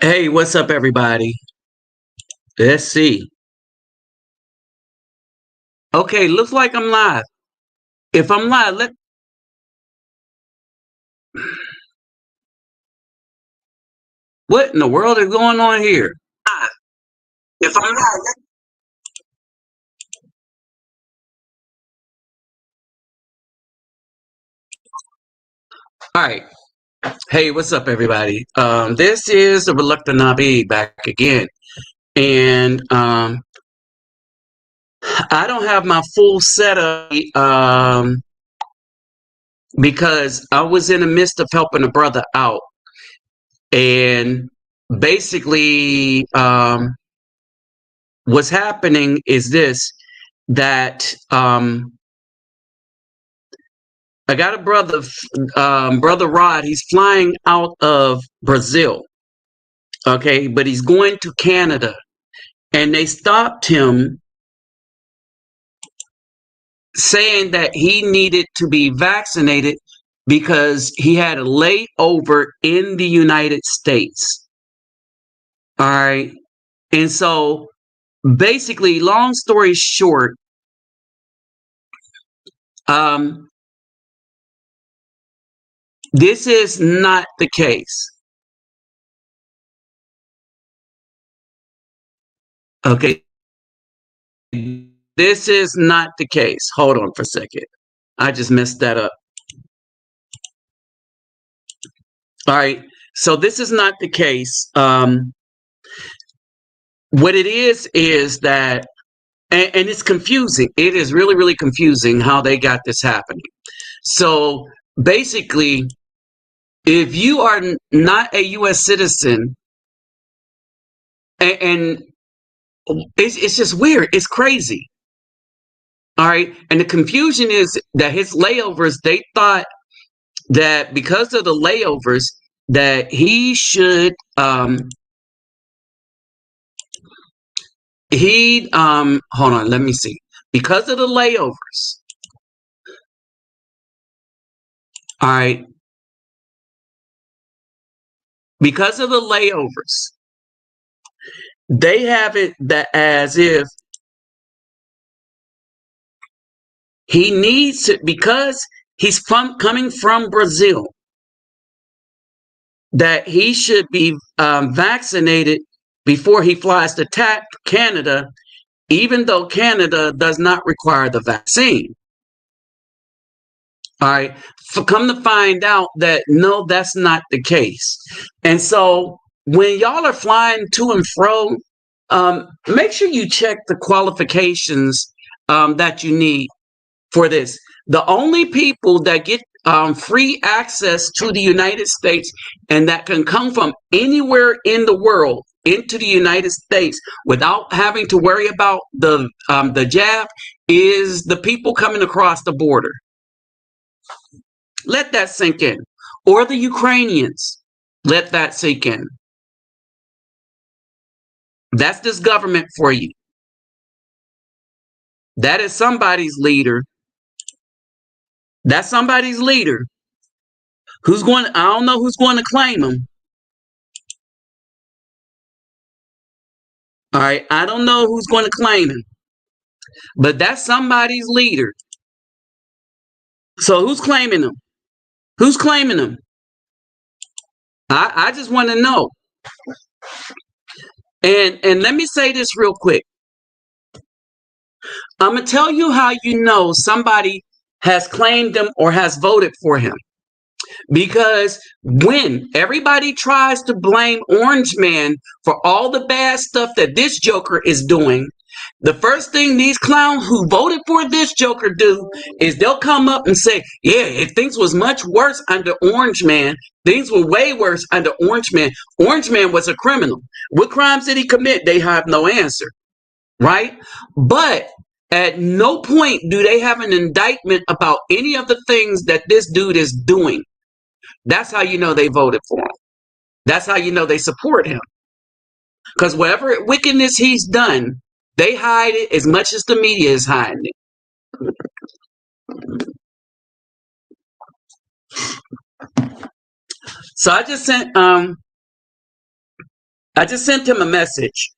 Hey, what's up, everybody? Let's see. Okay, looks like I'm live. If I'm live, what in the world is going on here? Live. If I'm live, all right. Hey, what's up, everybody? This is the Reluctant Nabi back again, and I don't have my full setup because I was in the midst of helping a brother out, and basically, what's happening is this: that I got a brother, brother Rod. He's flying out of Brazil, okay, but he's going to Canada, and they stopped him saying that he needed to be vaccinated because he had a layover in the United States. All right, and so basically, long story short, um, this is not the case. Okay, this is not the case. Hold on for a second. I just messed that up. All right. So this is not the case. What it is that, and it's confusing. It is really, really confusing how they got this happening. So basically, if you are not a U.S. citizen, and it's just weird. It's crazy. All right. And the confusion is that his layovers, they thought that because of the layovers, that he should hold on, let me see. Because of the layovers, all right, because of the layovers, they have it that as if he needs to, because he's coming from Brazil, that he should be vaccinated before he flies to Canada, even though Canada does not require the vaccine. All right. Come to find out that no, that's not the case. And so when y'all are flying to and fro, make sure you check the qualifications that you need for this. The only people that get free access to the United States and that can come from anywhere in the world into the United States without having to worry about the jab is the people coming across the border. Let that sink in. Or the Ukrainians. Let that sink in. That's this government for you. That is somebody's leader. That's somebody's leader. Who's going I don't know who's going to claim him. All right. I don't know who's going to claim him. But that's somebody's leader. So who's claiming him? Who's claiming him? I just want to know. And let me say this real quick. I'm gonna tell you how you know somebody has claimed him or has voted for him. Because when everybody tries to blame Orange Man for all the bad stuff that this Joker is doing, the first thing these clowns who voted for this Joker do is they'll come up and say, yeah, if things was much worse under Orange Man, things were way worse under Orange Man. Orange Man was a criminal. What crimes did he commit? They have no answer, right? But at no point do they have an indictment about any of the things that this dude is doing. That's how you know they voted for him. That's how you know they support him. Because whatever wickedness he's done, they hide it as much as the media is hiding it. So I just sent I just sent him a message.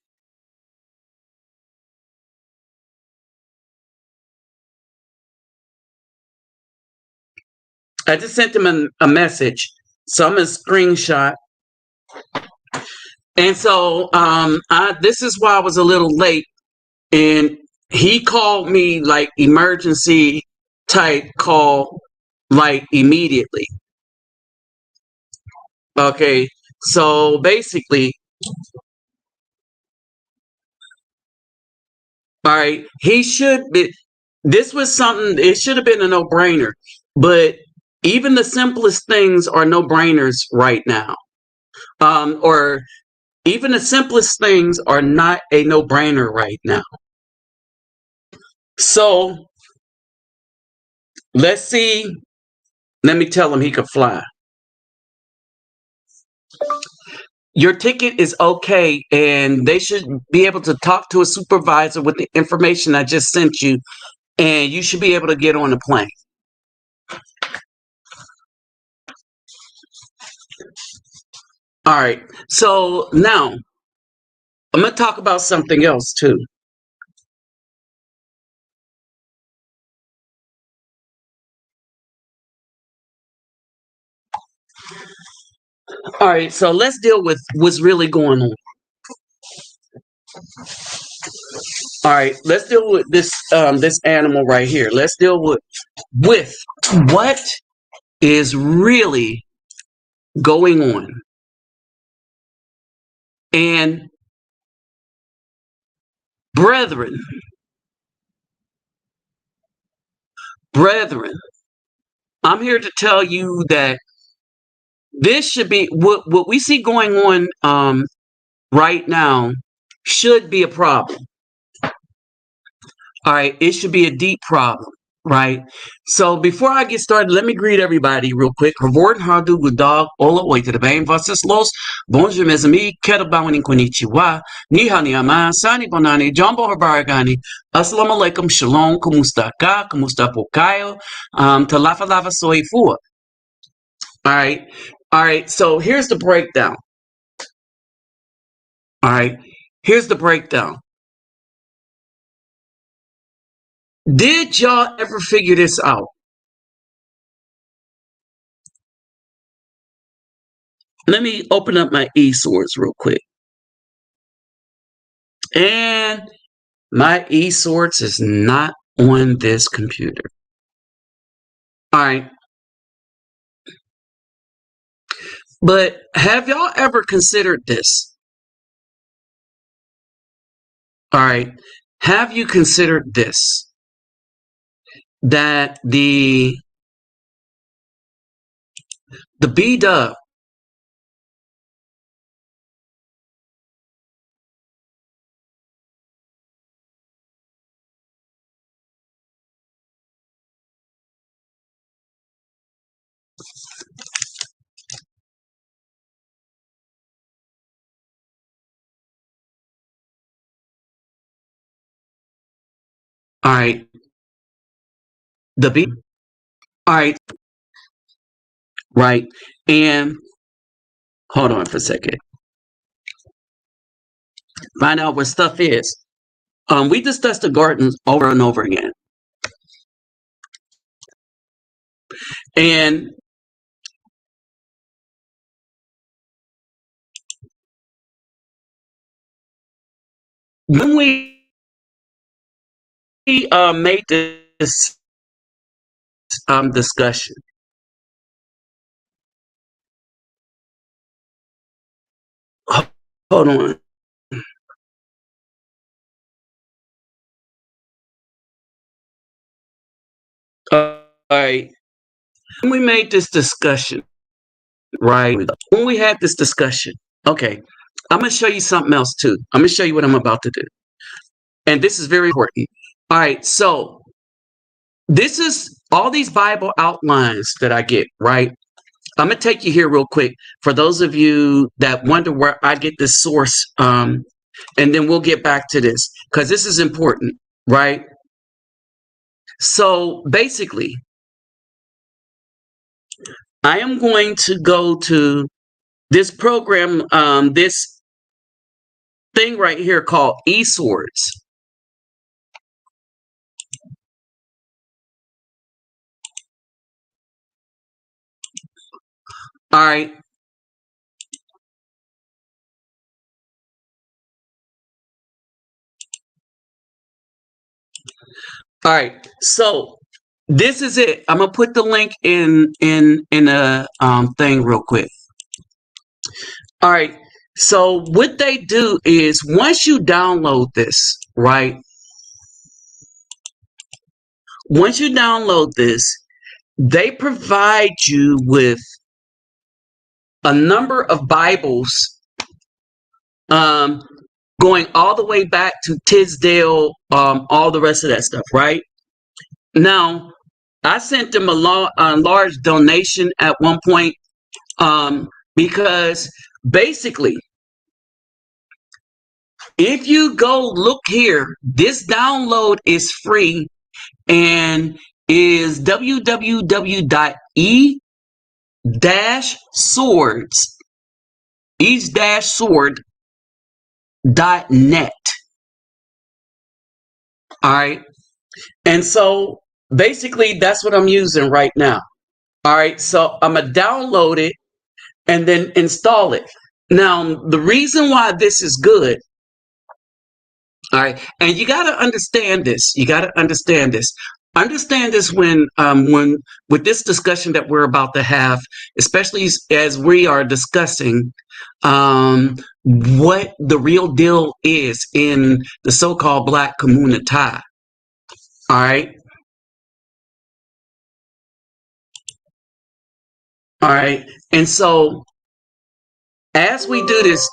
I just sent him a message. So I'm gonna screenshot. And so this is why I was a little late. And he called me like emergency type call, like immediately. Okay. So basically, all right, he should be. This was something, it should have been a no brainer. But even the simplest things are no brainers right now. Or even the simplest things are not a no brainer right now. So let's see. Let me tell him he could fly. Your ticket is okay, and they should be able to talk to a supervisor with the information I just sent you, and you should be able to get on the plane. All right. So now I'm going to talk about something else too. All right. So let's deal with what's really going on. All right. Let's deal with this animal right here. Let's deal with what is really going on. And brethren, brethren, I'm here to tell you that this should be what we see going on right now should be a problem. All right, it should be a deep problem, right? So before I get started, let me greet everybody real quick. Reward Hardu Gudag Ola Oi to the Bane versus Los. Bonjour mes amis, Ketabawani Konnichiwa, Niha Niyama, Sani Bonani, Jumbo Habaragani, Assalamu alaikum, Shalom, Kumusta Ka, Kumusta Pokayo, Talafa Lava Soy Fua. All right. All right. So here's the breakdown. All right. Here's the breakdown. Did y'all ever figure this out? Let me open up my eSwords real quick. And my eSwords is not on this computer. All right. But have y'all ever considered this? All right. Have you considered this? That the B-dub, all right, the B, all right, right, and hold on for a second. Find out what stuff is. We discussed the gardens over and over again. And when we made this discussion, hold on. All right. When we made this discussion, right? When we had this discussion, okay, I'm going to show you something else too. I'm going to show you what I'm about to do. And this is very important. All right. So this is all these Bible outlines that I get, right? I'm going to take you here real quick for those of you that wonder where I get this source. And then we'll get back to this because this is important, right? So basically, I am going to go to this program, this thing right here called eSwords. All right. All right. So this is it. I'm gonna put the link in a thing real quick. All right. So what they do is once you download this, right? Once you download this, they provide you with a number of Bibles, um, going all the way back to Tisdale, all the rest of that stuff, right? Now, I sent them a large donation at one point, because basically, if you go look here, this download is free and is www.e-swords, each-sword.net. All right. And so basically that's what I'm using right now. All right. So I'm going to download it and then install it. Now, the reason why this is good, all right, and you got to understand this. You got to understand this. Understand this when with this discussion that we're about to have, especially as we are discussing what the real deal is in the so-called Black community. All right. All right. And so as we do this,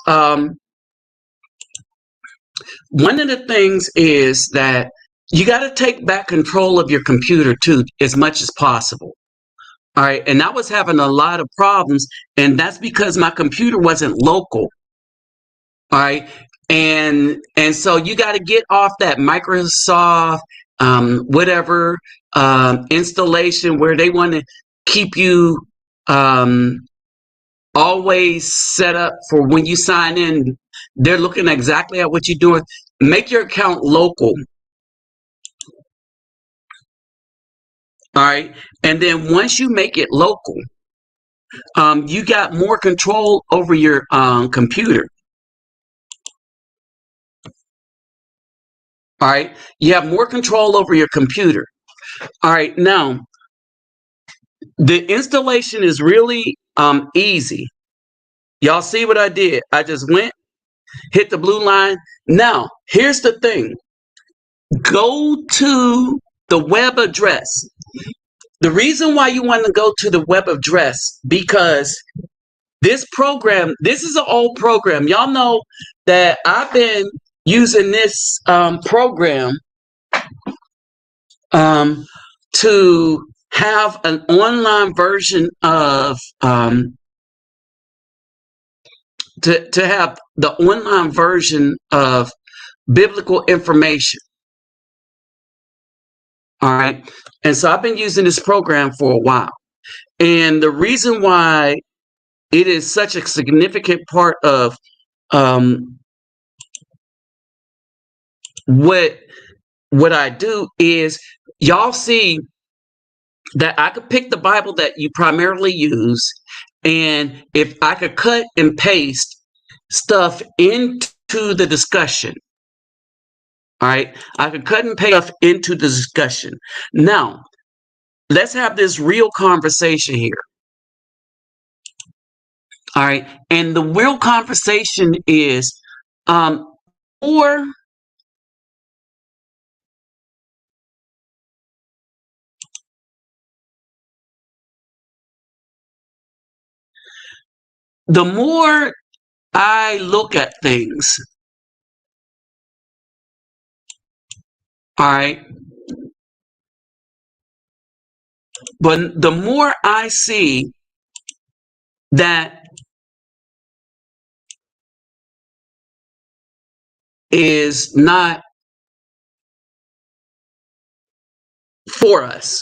one of the things is that you got to take back control of your computer too, as much as possible. All right. And I was having a lot of problems, and that's because my computer wasn't local. All right. And so you got to get off that Microsoft, whatever, installation where they want to keep you, always set up for when you sign in. They're looking exactly at what you're doing. Make your account local. All right. And then once you make it local, you got more control over your computer. All right. You have more control over your computer. All right. Now, the installation is really easy. Y'all see what I did? I just went, hit the blue line. Now, here's the thing. Go to the web address. The reason why you want to go to the web address, because this program, this is an old program. Y'all know that I've been using this program to have an online version of to have the online version of biblical information. All right. And so I've been using this program for a while. And the reason why it is such a significant part of what I do is, y'all see that I could pick the Bible that you primarily use, and if I could cut and paste stuff into the discussion, all right, I could cut and paste stuff into the discussion. Now, let's have this real conversation here. All right, and the real conversation is, or the more I look at things, all right, but the more I see that is not for us.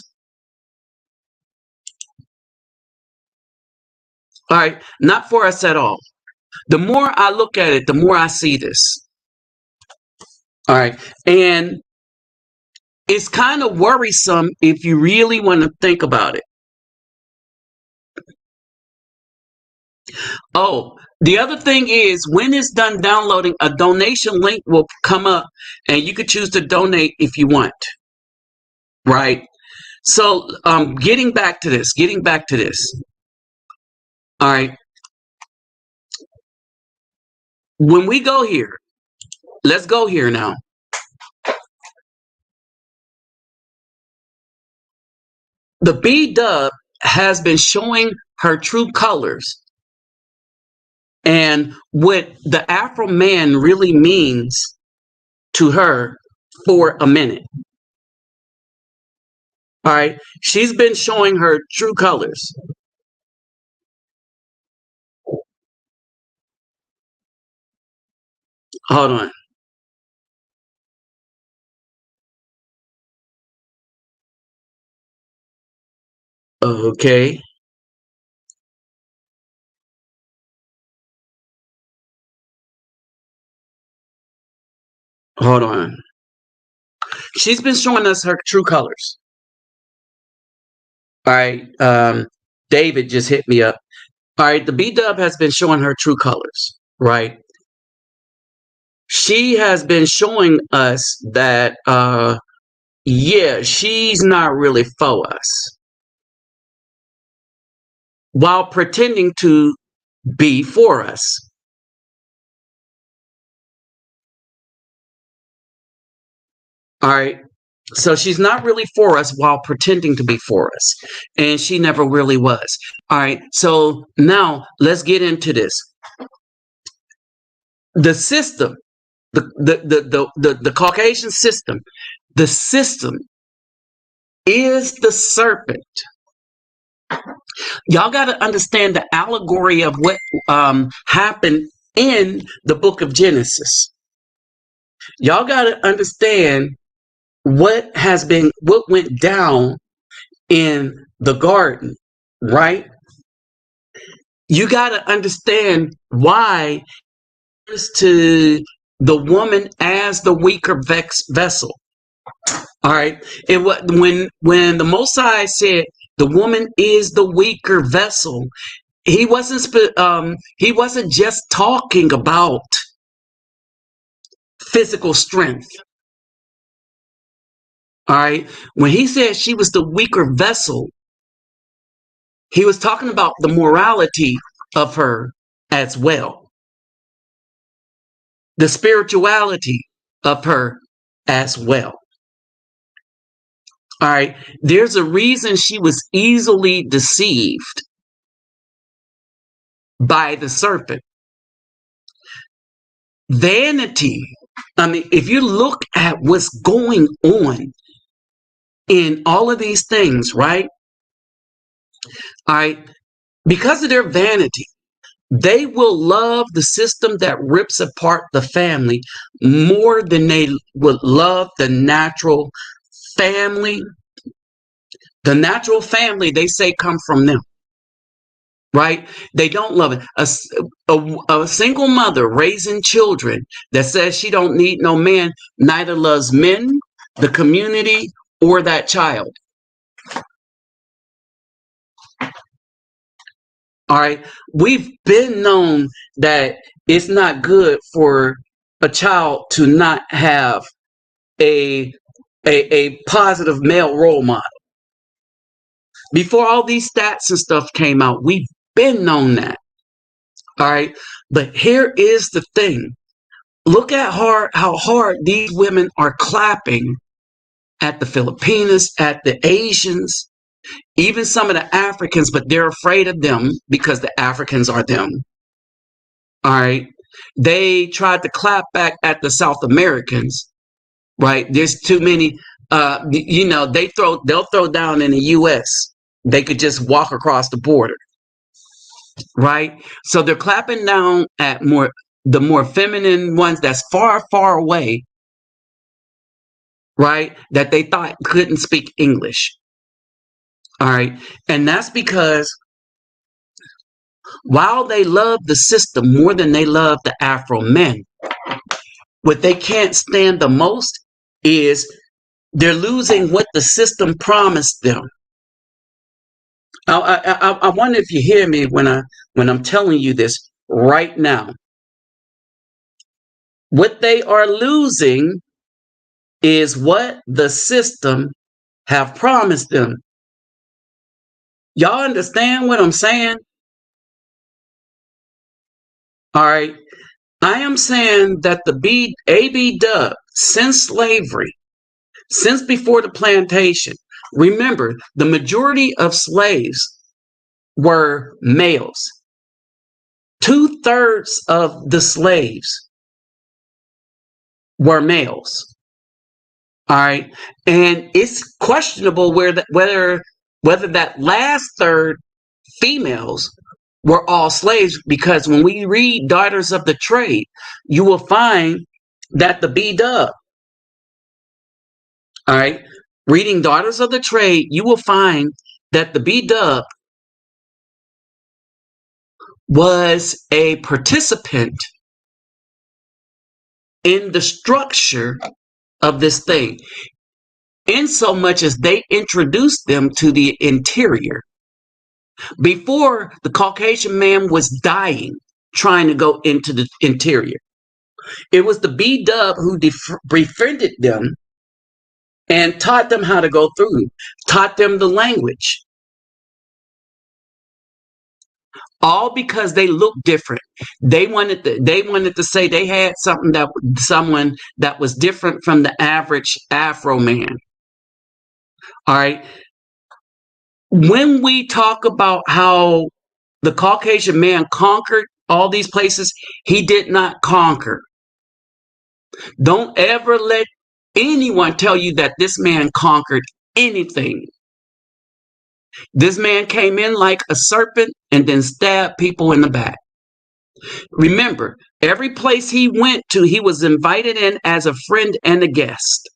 All right, not for us at all. The more I look at it, the more I see this. All right. And it's kind of worrisome if you really want to think about it. Oh, the other thing is when it's done downloading, a donation link will come up and you could choose to donate if you want. Right. So getting back to this. All right. When we go here, let's go here now. The B-dub has been showing her true colors and what the Afro man really means to her for a minute. All right. She's been showing her true colors. Hold on. Okay. Hold on. She's been showing us her true colors. All right. David just hit me up. All right. The B-dub has been showing her true colors. Right. She has been showing us that, yeah, she's not really for us while pretending to be for us. All right. So she's not really for us while pretending to be for us. And she never really was. All right. So now let's get into this. The system, the Caucasian system, the system is the serpent. Y'all got to understand the allegory of what happened in the book of Genesis. Y'all got to understand what went down in the garden, right? You got to understand why to the woman as the weaker vessel. All right. It was when the Mosai said the woman is the weaker vessel. He wasn't just talking about physical strength. All right. When he said she was the weaker vessel, he was talking about the morality of her as well. The spirituality of her as well. All right. There's a reason she was easily deceived by the serpent. Vanity. I mean, if you look at what's going on in all of these things, right? All right. Because of their vanity, they will love the system that rips apart the family more than they would love the natural family. The natural family, they say, come from them. Right? They don't love it. A single mother raising children that says she don't need no man neither loves men, the community, or that child. All right. We've been known that it's not good for a child to not have a positive male role model. Before all these stats and stuff came out, we've been known that. All right. But here is the thing. Look at how hard these women are clapping at the Filipinos, at the Asians, even some of the Africans, but they're afraid of them because the Africans are them. All right. They tried to clap back at the South Americans, right? There's too many, they'll throw down in the US. They could just walk across the border. Right. So they're clapping down at the more feminine ones that's far, far away. Right. That they thought couldn't speak English. All right. And that's because while they love the system more than they love the Afro men, What they can't stand the most is they're losing what the system promised them. I wonder if you hear me when I'm telling you this right now. What they are losing is what the system have promised them. Y'all understand what I'm saying? All right. I am saying that the AB dub since slavery, since before the plantation, remember the majority of slaves were males. 2/3 of the slaves were males. All right. And it's questionable whether that last third, females, were all slaves, because when we read Daughters of the Trade, you will find that the B dub, all right, reading Daughters of the Trade, you will find that the B dub was a participant in the structure of this thing, in so much as they introduced them to the interior. Before, the Caucasian man was dying trying to go into the interior. It was the B dub who befriended them and taught them how to go through, taught them the language. All because they looked different. They wanted to say they had someone that was different from the average Afro man. All right. When we talk about how the Caucasian man conquered all these places, he did not conquer. Don't ever let anyone tell you that this man conquered anything. This man came in like a serpent and then stabbed people in the back. Remember, every place he went to, he was invited in as a friend and a guest.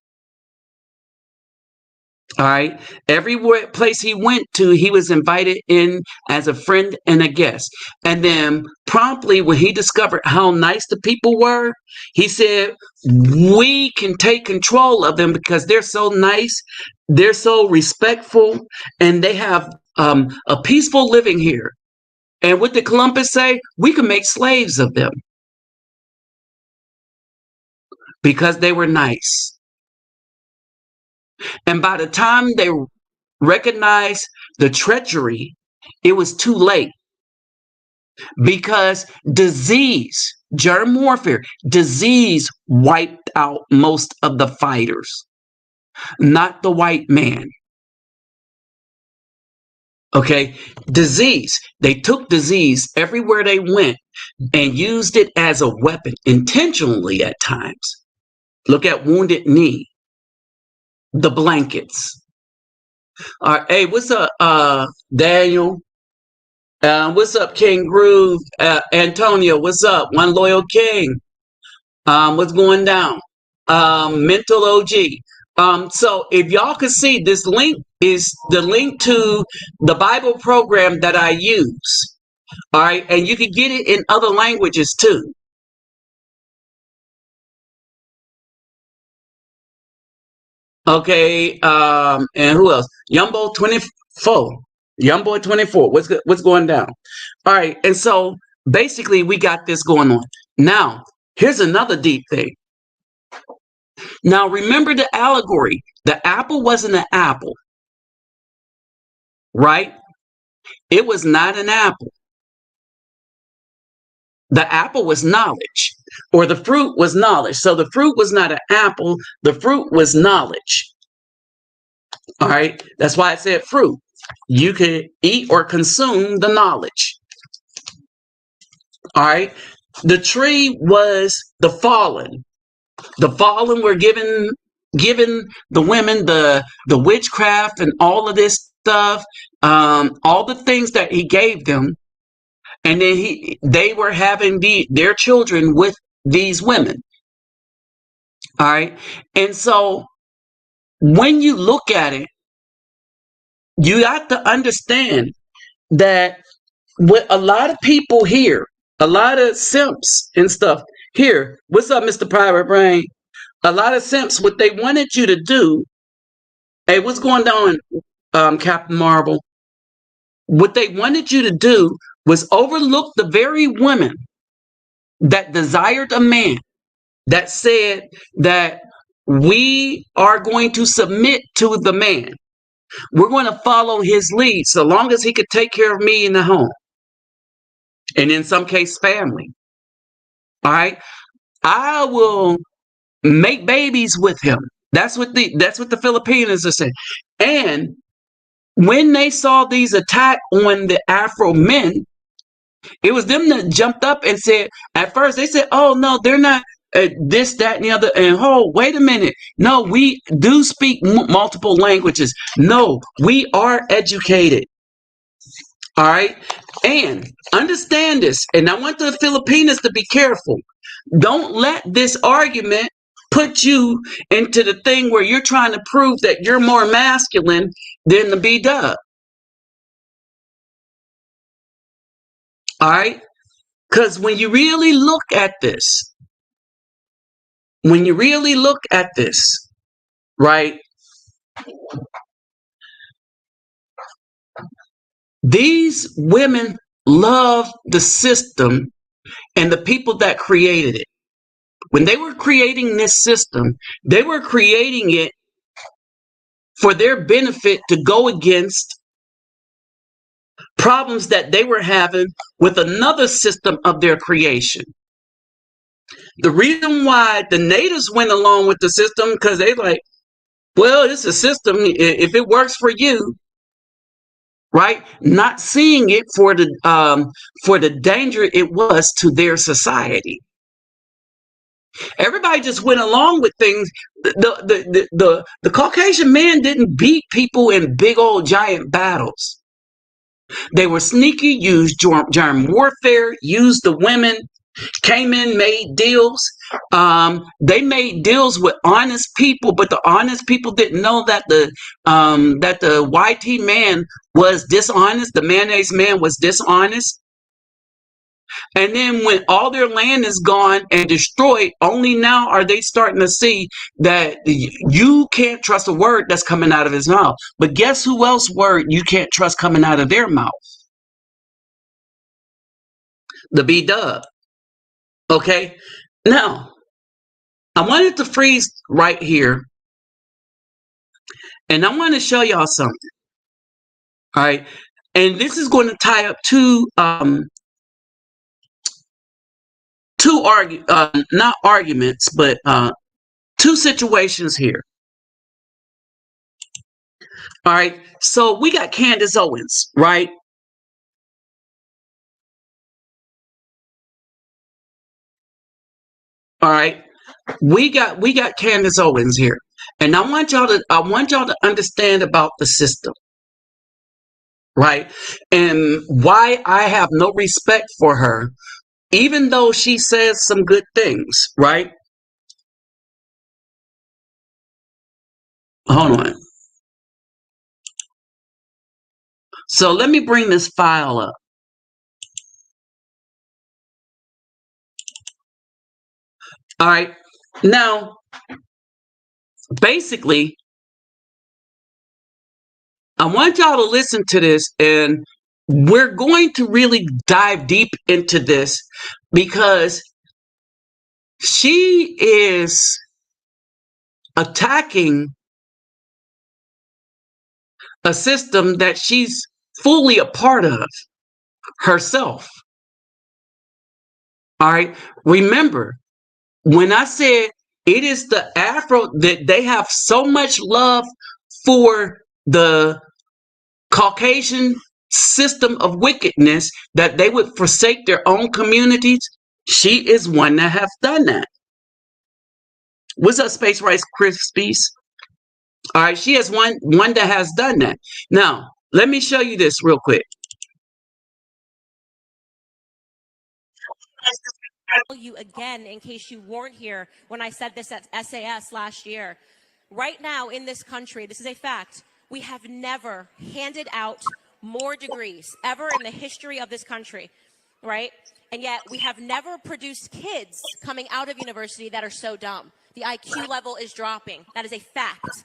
All right. Every place he went to, he was invited in as a friend and a guest. And then promptly, when he discovered how nice the people were, he said, we can take control of them because they're so nice, they're so respectful, and they have a peaceful living here. And what did Columbus say? We can make slaves of them because they were nice. And by the time they recognized the treachery, it was too late, because disease, germ warfare, disease wiped out most of the fighters, not the white man. Okay, disease. They took disease everywhere they went and used it as a weapon intentionally at times. Look at Wounded Knee, the blankets. All right, hey, what's up, Daniel? What's up, King Groove? Antonio, what's up? One Loyal King. What's going down? Mental OG. So if y'all can see, this link is the link to the Bible program that I use. All right, and you can get it in other languages too. Okay, and who else? Yumbo 24. Yumbo 24. What's going down? All right, and so basically we got this going on. Now, here's another deep thing. Now, remember the allegory. The apple wasn't an apple, right? It was not an apple. The apple was knowledge, or the fruit was knowledge. So the fruit was not an apple. The fruit was knowledge. All right. That's why I said fruit. You can eat or consume the knowledge. All right. The tree was the fallen. The fallen were given the women the witchcraft and all of this stuff, all the things that he gave them, and then they were having their children with these women. All right, and so when you look at it, you have to understand that what a lot of people here, a lot of simps and stuff, Here, what's up, Mr. Private Brain? A lot of simps, what they wanted you to do, hey, what's going on, Captain Marvel? What they wanted you to do was overlook the very women that desired a man, that said that we are going to submit to the man. We're going to follow his lead so long as he could take care of me in the home. And in some case, family. All right. I will make babies with him. That's what the Filipinos are saying. And when they saw these attacks on the Afro men, it was them that jumped up and said, at first they said, oh no, they're not this, that, and the other. And oh, wait a minute. No, we do speak multiple languages. No, we are educated. All right. And understand this. And I want the Filipinos to be careful. Don't let this argument put you into the thing where you're trying to prove that you're more masculine than the B-dub. All right. Because when you really look at this, right, these women love the system and the people that created it. When they were creating this system, they were creating it for their benefit to go against problems that they were having with another system of their creation. The reason why the natives went along with the system, because they like, well, it's a system. If it works for you, right? Not seeing it for the danger it was to their society. Everybody just went along with things. The Caucasian man didn't beat people in big old giant battles. They were sneaky, used germ warfare, used the women, came in, made deals. They made deals with honest people, but the honest people didn't know that the YT man was dishonest. The mayonnaise man was dishonest. And then when all their land is gone and destroyed, only now are they starting to see that you can't trust a word that's coming out of his mouth. But guess who else word you can't trust coming out of their mouth? The B-dub. Okay. Now, I wanted to freeze right here. And I want to show y'all something. All right. And this is going to tie up not arguments, but two situations here. All right. So we got Candace Owens, right? All right. We got Candace Owens here. And I want y'all to understand about the system. Right? And why I have no respect for her, even though she says some good things, right? Hold on. So let me bring this file up. All right. Now, basically, I want y'all to listen to this, and we're going to really dive deep into this because she is attacking a system that she's fully a part of herself. All right. Remember, when I said it is the Afro, that they have so much love for the Caucasian system of wickedness that they would forsake their own communities. She is one that has done that. What's up, Space Rice Krispies? All right, she is one that has done that. Now, let me show you this real quick. You again, in case you weren't here when I said this at SAS last year. Right now in this country, this is a fact, we have never handed out more degrees ever in the history of this country. right? And yet we have never produced kids coming out of university that are so dumb. The IQ level is dropping. That is a fact.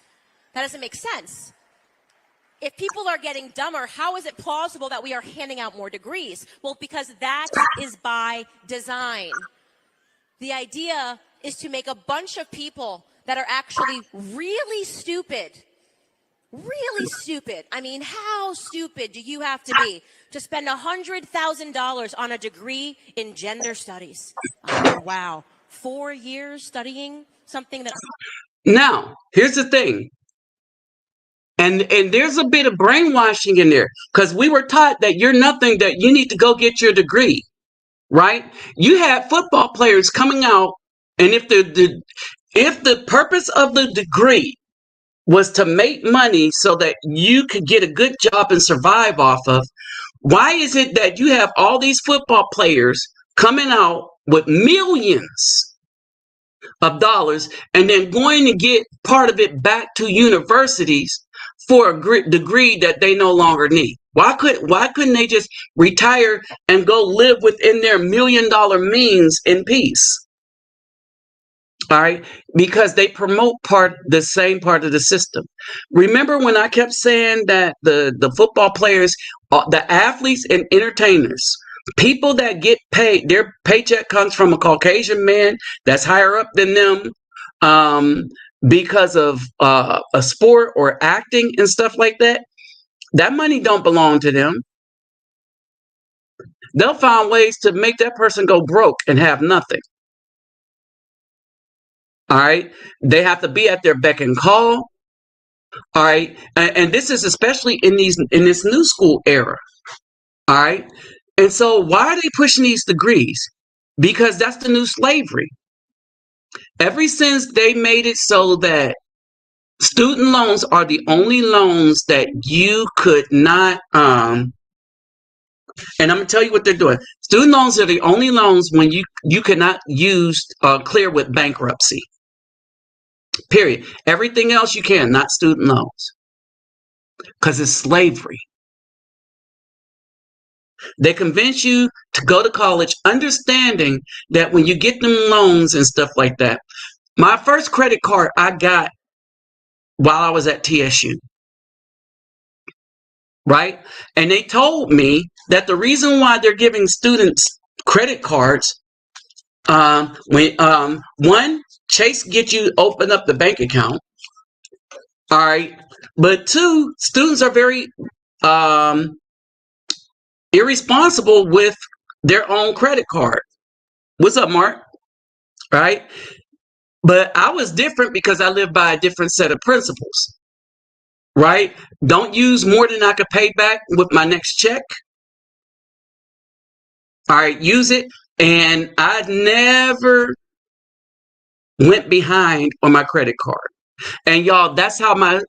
That doesn't make sense. If people are getting dumber, how is it plausible that we are handing out more degrees? Well, because that is by design. The idea is to make a bunch of people that are actually really stupid. Really stupid. I mean, how stupid do you have to be to spend $100,000 on a degree in gender studies? Oh, wow. 4 years studying something that... Now, here's the thing. And there's a bit of brainwashing in there, because we were taught that you're nothing, that you need to go get your degree, right? You had football players coming out, and if the purpose of the degree was to make money so that you could get a good job and survive off of, why is it that you have all these football players coming out with millions of dollars and then going to get part of it back to universities for a degree that they no longer need? Why couldn't they just retire and go live within their $1 million means in peace? All right, because they promote the same part of the system. Remember when I kept saying that the football players, the athletes and entertainers, people that get paid, their paycheck comes from a Caucasian man that's higher up than them, because of a sport or acting and stuff like that. That money don't belong to them. They'll find ways to make that person go broke and have nothing. All right. They have to be at their beck and call. All right. And this is especially in this new school era. All right. And so why are they pushing these degrees? Because that's the new slavery. Ever since they made it so that student loans are the only loans that you could not, and I'm going to tell you what they're doing. Student loans are the only loans when you cannot use clear with bankruptcy. Period. Everything else you can, not student loans. Because it's slavery. They convince you to go to college, understanding that when you get them loans and stuff like that. My first credit card I got while I was at TSU. Right? And they told me that the reason why they're giving students credit cards, one, Chase get you open up the bank account. All right. But two, students are very irresponsible with their own credit card. What's up, Mark? Right. But I was different because I live by a different set of principles. Right. Don't use more than I could pay back with my next check. All right. Use it. And I never went behind on my credit card. And y'all, that's how my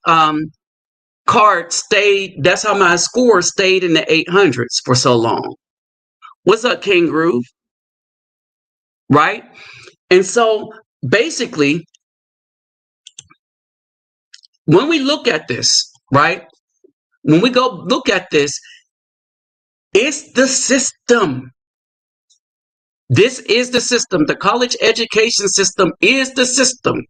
card stayed. That's how my score stayed in the 800s for so long. What's up, King Groove? Right? And so basically, when we look at this, right? When we go look at this, it's the system. This is the system. The college education system is the system.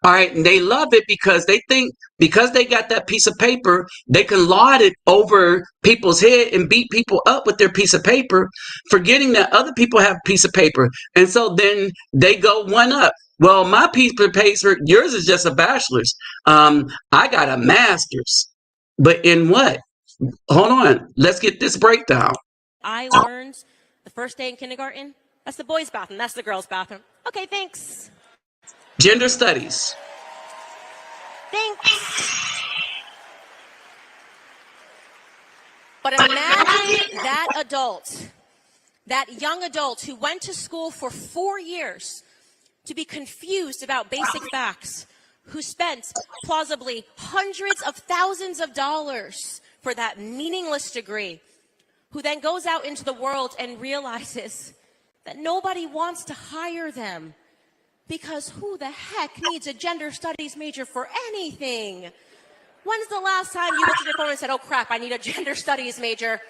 All right. And they love it because they think because they got that piece of paper, they can laud it over people's head and beat people up with their piece of paper, forgetting that other people have a piece of paper. And so then they go one up. Well, my piece of paper, yours is just a bachelor's. I got a master's. But in what? Hold on. Let's get this breakdown. I learned the first day in kindergarten, that's the boys' bathroom, that's the girls' bathroom. Okay, thanks. Gender studies. Thanks. But imagine that adult, that young adult who went to school for 4 years to be confused about basic facts, who spent plausibly hundreds of thousands of dollars for that meaningless degree, who then goes out into the world and realizes that nobody wants to hire them. Because who the heck needs a gender studies major for anything? When's the last time you looked at your phone and said, oh crap, I need a gender studies major?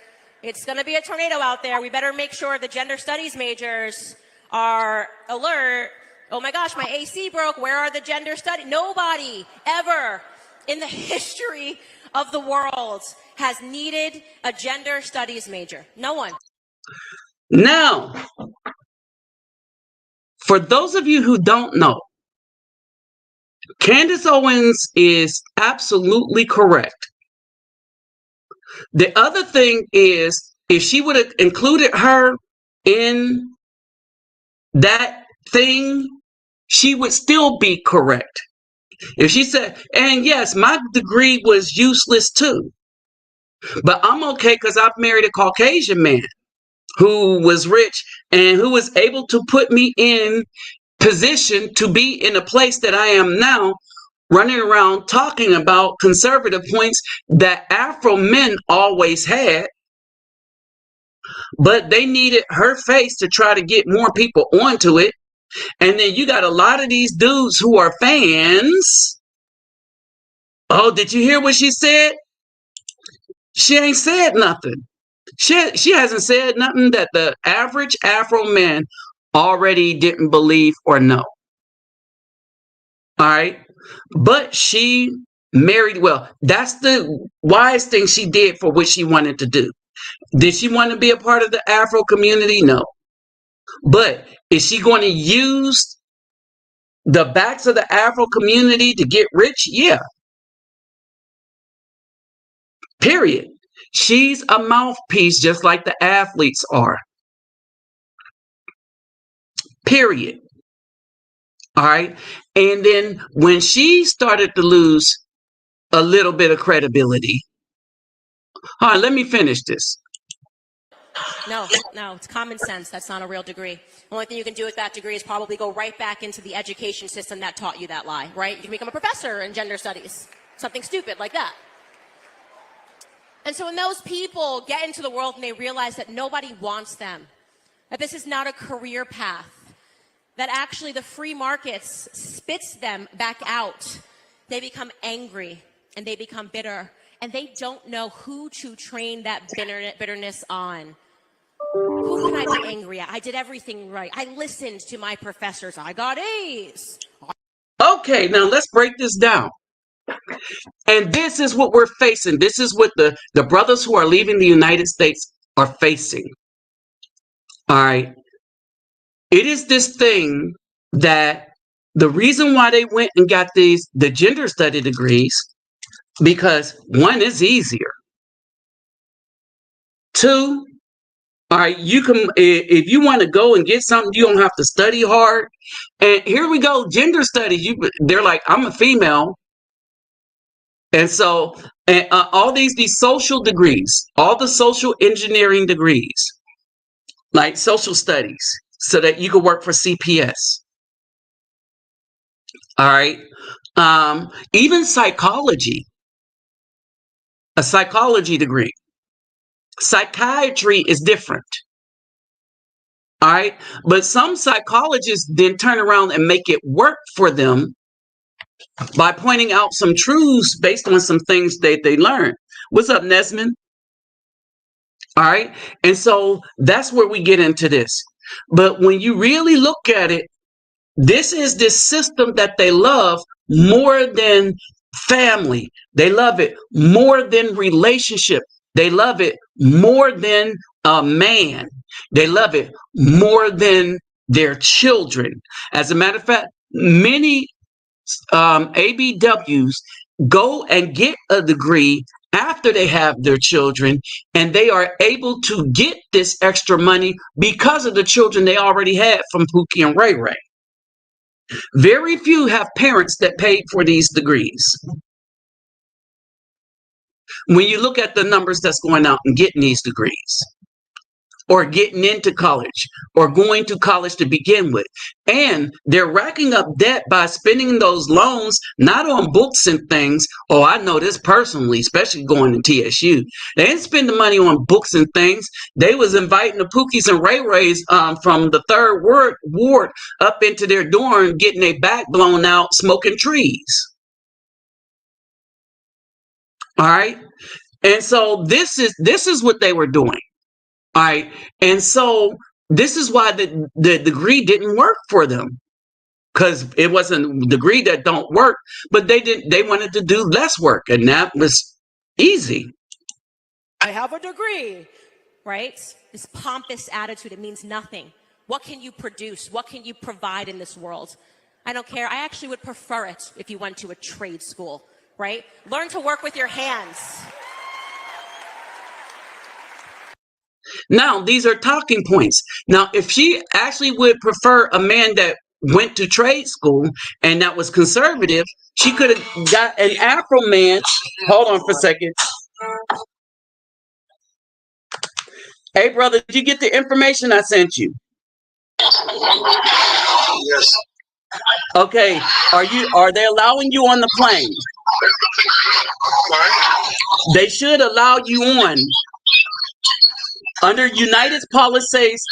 It's going to be a tornado out there. We better make sure the gender studies majors are alert. Oh my gosh, my AC broke. Where are the gender studies? Nobody ever in the history of the world has needed a gender studies major. No one. Now, for those of you who don't know, Candace Owens is absolutely correct. The other thing is, if she would have included her in that thing, she would still be correct. If she said, and yes, my degree was useless too, but I'm okay because I've married a Caucasian man who was rich and who was able to put me in position to be in a place that I am now, running around talking about conservative points that Afro men always had, but they needed her face to try to get more people onto it. And then you got a lot of these dudes who are fans. Oh, did you hear what she said? She ain't said nothing. She hasn't said nothing that the average Afro man already didn't believe or know. All right. But she married well. That's the wise thing she did for what she wanted to do. Did she want to be a part of the Afro community? No. But is she going to use the backs of the Afro community to get rich? Yeah. Period. She's a mouthpiece just like the athletes are. Period. All right. And then when she started to lose a little bit of credibility. All right, let me finish this. No, it's common sense. That's not a real degree. The only thing you can do with that degree is probably go right back into the education system that taught you that lie, right? You can become a professor in gender studies, something stupid like that. And so when those people get into the world and they realize that nobody wants them, that this is not a career path, that actually the free markets spits them back out, they become angry and they become bitter, and they don't know who to train that bitterness on. Who can I be angry at? I did everything right. I listened to my professors. I got A's. Okay, now let's break this down. And this is what we're facing. This is what the brothers who are leaving the United States are facing. All right. It is this thing that the reason why they went and got the gender study degrees, because one is easier. Two, all right, you can, if you want to go and get something, you don't have to study hard. And here we go, gender studies. They're like, I'm a female. And so, and all these social degrees, all the social engineering degrees, like social studies, so that you can work for CPS. All right. Even psychology, a psychology degree. Psychiatry is different. All right. But some psychologists then turn around and make it work for them by pointing out some truths based on some things that they learned. What's up, Nesman? All right. And so that's where we get into this. But when you really look at it, this is this system that they love more than family. They love it more than relationship. They love it more than a man. They love it more than their children. As a matter of fact, many ABWs go and get a degree after they have their children, and they are able to get this extra money because of the children they already had from Pookie and Ray Ray. Very few have parents that paid for these degrees. When you look at the numbers that's going out and getting these degrees, or getting into college, or going to college to begin with. And they're racking up debt by spending those loans, not on books and things. Oh, I know this personally, especially going to TSU. They didn't spend the money on books and things. They was inviting the Pookies and Ray Rays from the third ward up into their dorm, getting their back blown out, smoking trees. All right. And so this is what they were doing. All right. And so this is why the degree didn't work for them. Because it wasn't a degree that don't work, but they wanted to do less work, and that was easy. I have a degree, right? This pompous attitude, it means nothing. What can you produce? What can you provide in this world? I don't care. I actually would prefer it if you went to a trade school, right? Learn to work with your hands. Now, these are talking points. Now, if she actually would prefer a man that went to trade school and that was conservative, she could have got an Afro man. Hold on for a second. Hey, brother, did you get the information I sent you? Yes. Okay. Are they allowing you on the plane? Sorry? They should allow you on. Under United's policies,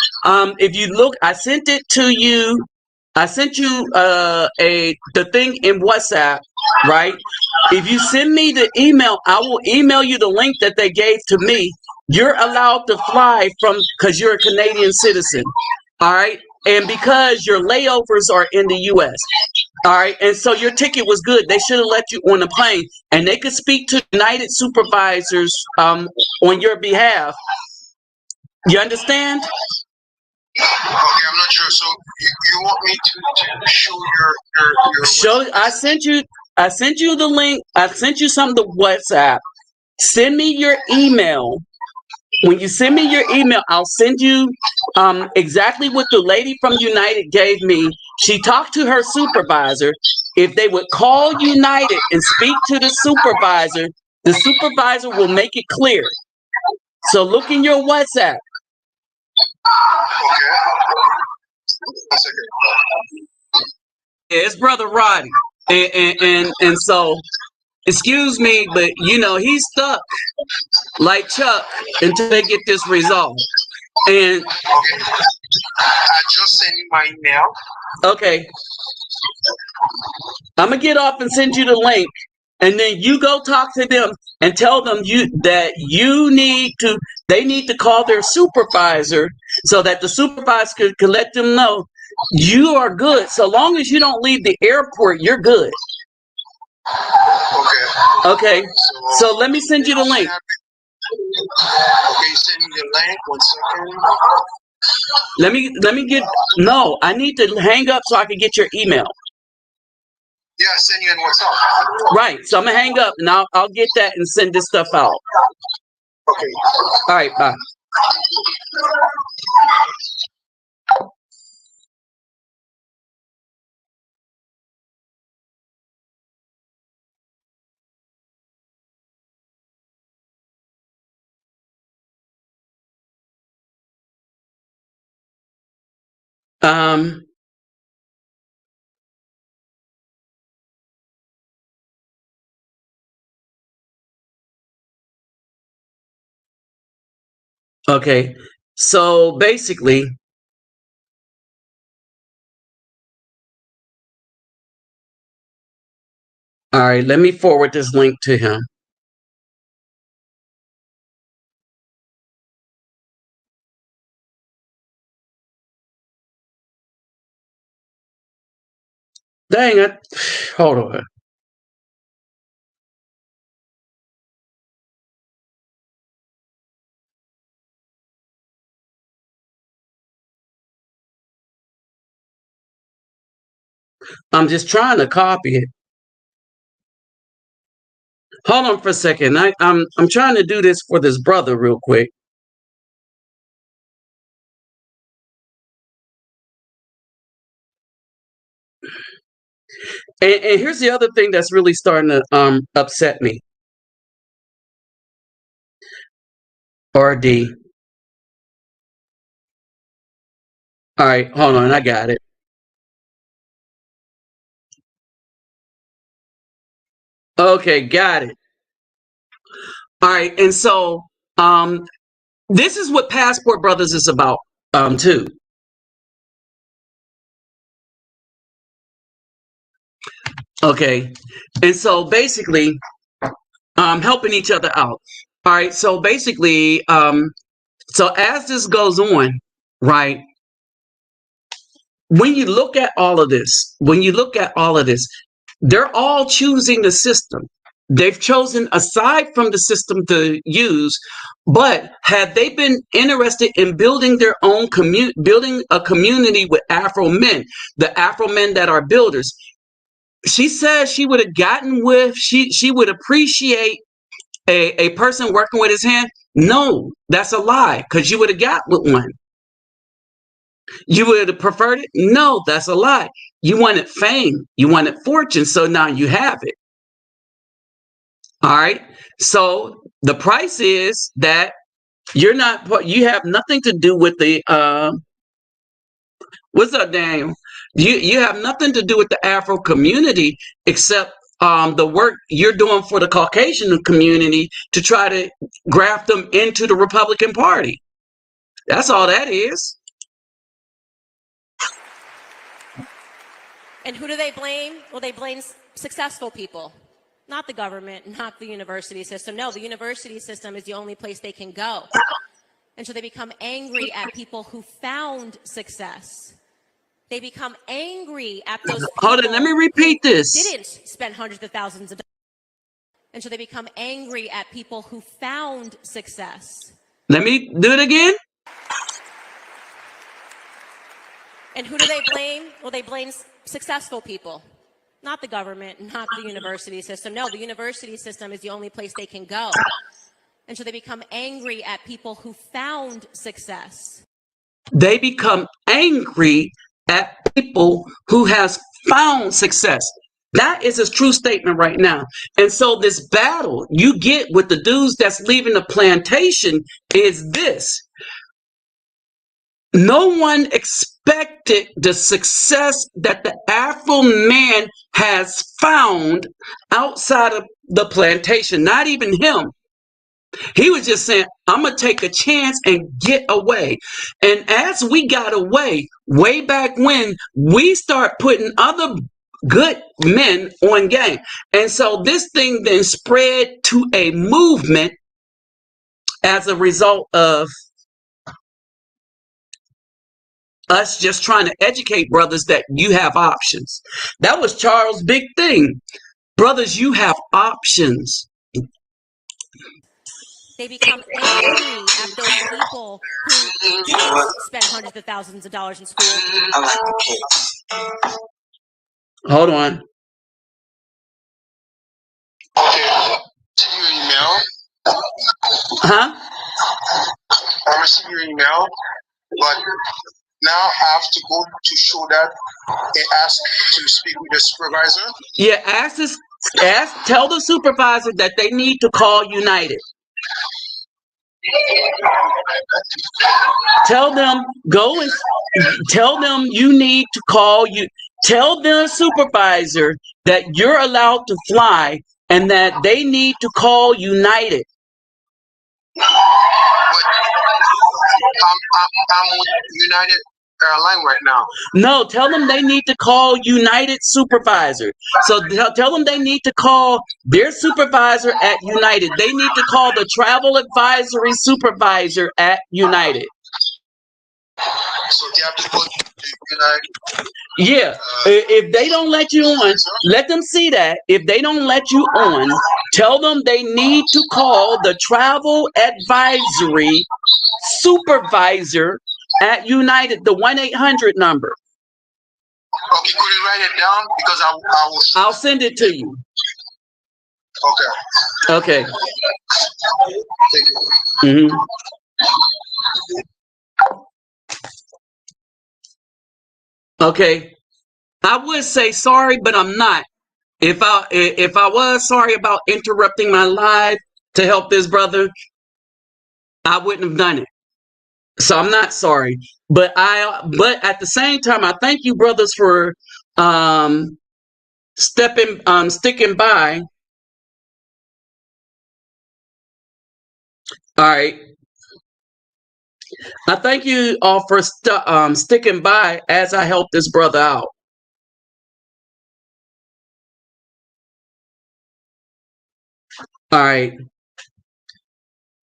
if you look, I sent it to you. I sent you the thing in WhatsApp, right? If you send me the email, I will email you the link that they gave to me. You're allowed to fly from because you're a Canadian citizen, all right? And because your layovers are in the U.S., all right? And so your ticket was good. They should have let you on the plane, and they could speak to United supervisors on your behalf. You understand? Okay, I'm not sure. So you want me to show your Show. I sent you the link. I sent you something to WhatsApp. Send me your email. When you send me your email, I'll send you exactly what the lady from United gave me. She talked to her supervisor. If they would call United and speak to the supervisor will make it clear. So look in your WhatsApp. Okay. One second. Yeah, it's Brother Roddy. And so, excuse me, but you know, he's stuck like Chuck until they get this resolved. And Okay. I just sent you my email. okay, I'm gonna get off and send you the link, and then you go talk to them and tell them they need to call their supervisor so that the supervisor can let them know you are good. So long as you don't leave the airport, you're good. Okay. Okay. So let me send you the link. Okay, send me the link. 1 second. Let me get no. I need to hang up so I can get your email. Yeah, I send you in WhatsApp. Right. So I'm gonna hang up and I'll get that and send this stuff out. Okay. All right. Bye. Um. Okay. So basically, all right. Let me forward this link to him. Dang it. Hold on. I'm just trying to copy it. Hold on for a second. I'm trying to do this for this brother real quick. And here's the other thing that's really starting to upset me. RD. All right, hold on, I got it. Okay, got it. All right, and so this is what Passport Brothers is about too. Okay, and so basically helping each other out. All right, so basically So as this goes on, right, when you look at all of this, they're all choosing the system. They've chosen aside from the system to use, but had they been interested in building their own building a community with Afro men, the Afro men that are builders, she says she would have gotten with, she would appreciate a person working with his hand. No, that's a lie, because you would have got with one. You would have preferred it? No, that's a lie. You wanted fame, you wanted fortune, so now you have it. All right. So the price is that you have nothing to do with the what's up, Daniel? You have nothing to do with the Afro community except the work you're doing for the Caucasian community to try to graft them into the Republican Party. That's all that is. And who do they blame? Well, they blame successful people, not the government, not the university system. No, the university system is the only place they can go. And so they become angry at people who found success. They become angry at those people. Hold on, let me repeat this. Didn't spend hundreds of thousands of dollars. And so they become angry at people who found success. Let me do it again. And who do they blame? Well, they blame successful people, not the government, not the university system. No, the university system is the only place they can go. And so they become angry at people who found success. They become angry at people who has found success. That is a true statement right now. And so this battle you get with the dudes that's leaving the plantation is this. No one expected the success that the Afro man has found outside of the plantation, not even him. He was just saying, I'm going to take a chance and get away. And as we got away, way back when, we start putting other good men on game. And so this thing then spread to a movement as a result of us just trying to educate brothers that you have options. That was Charles' big thing. Brothers, you have options. They become angry at those people who didn't spend hundreds of thousands of dollars in school. I like the kids. Hold on. Okay. See your email. Huh? I received your email, but now I have to go to show that and ask to speak with the supervisor. Yeah, tell the supervisor that they need to call United. Tell them, tell them you need to call you. Tell the supervisor that you're allowed to fly and that they need to call United. But I'm with United Airline right now. No, tell them they need to call United supervisor. So tell them they need to call their supervisor at United. They need to call the travel advisory supervisor at United. So they have to go to United. Yeah, if they don't let you on, let them see that. If they don't let you on, tell them they need to call the travel advisory supervisor at United, the 1-800 number. Okay, could you write it down? Because I'll send it to you. Okay. Okay. Thank you. Okay. I would say sorry, but I'm not. If I was sorry about interrupting my live to help this brother, I wouldn't have done it. So I'm not sorry. But at the same time, I thank you brothers for sticking by. All right. I thank you all for sticking by as I help this brother out. All right.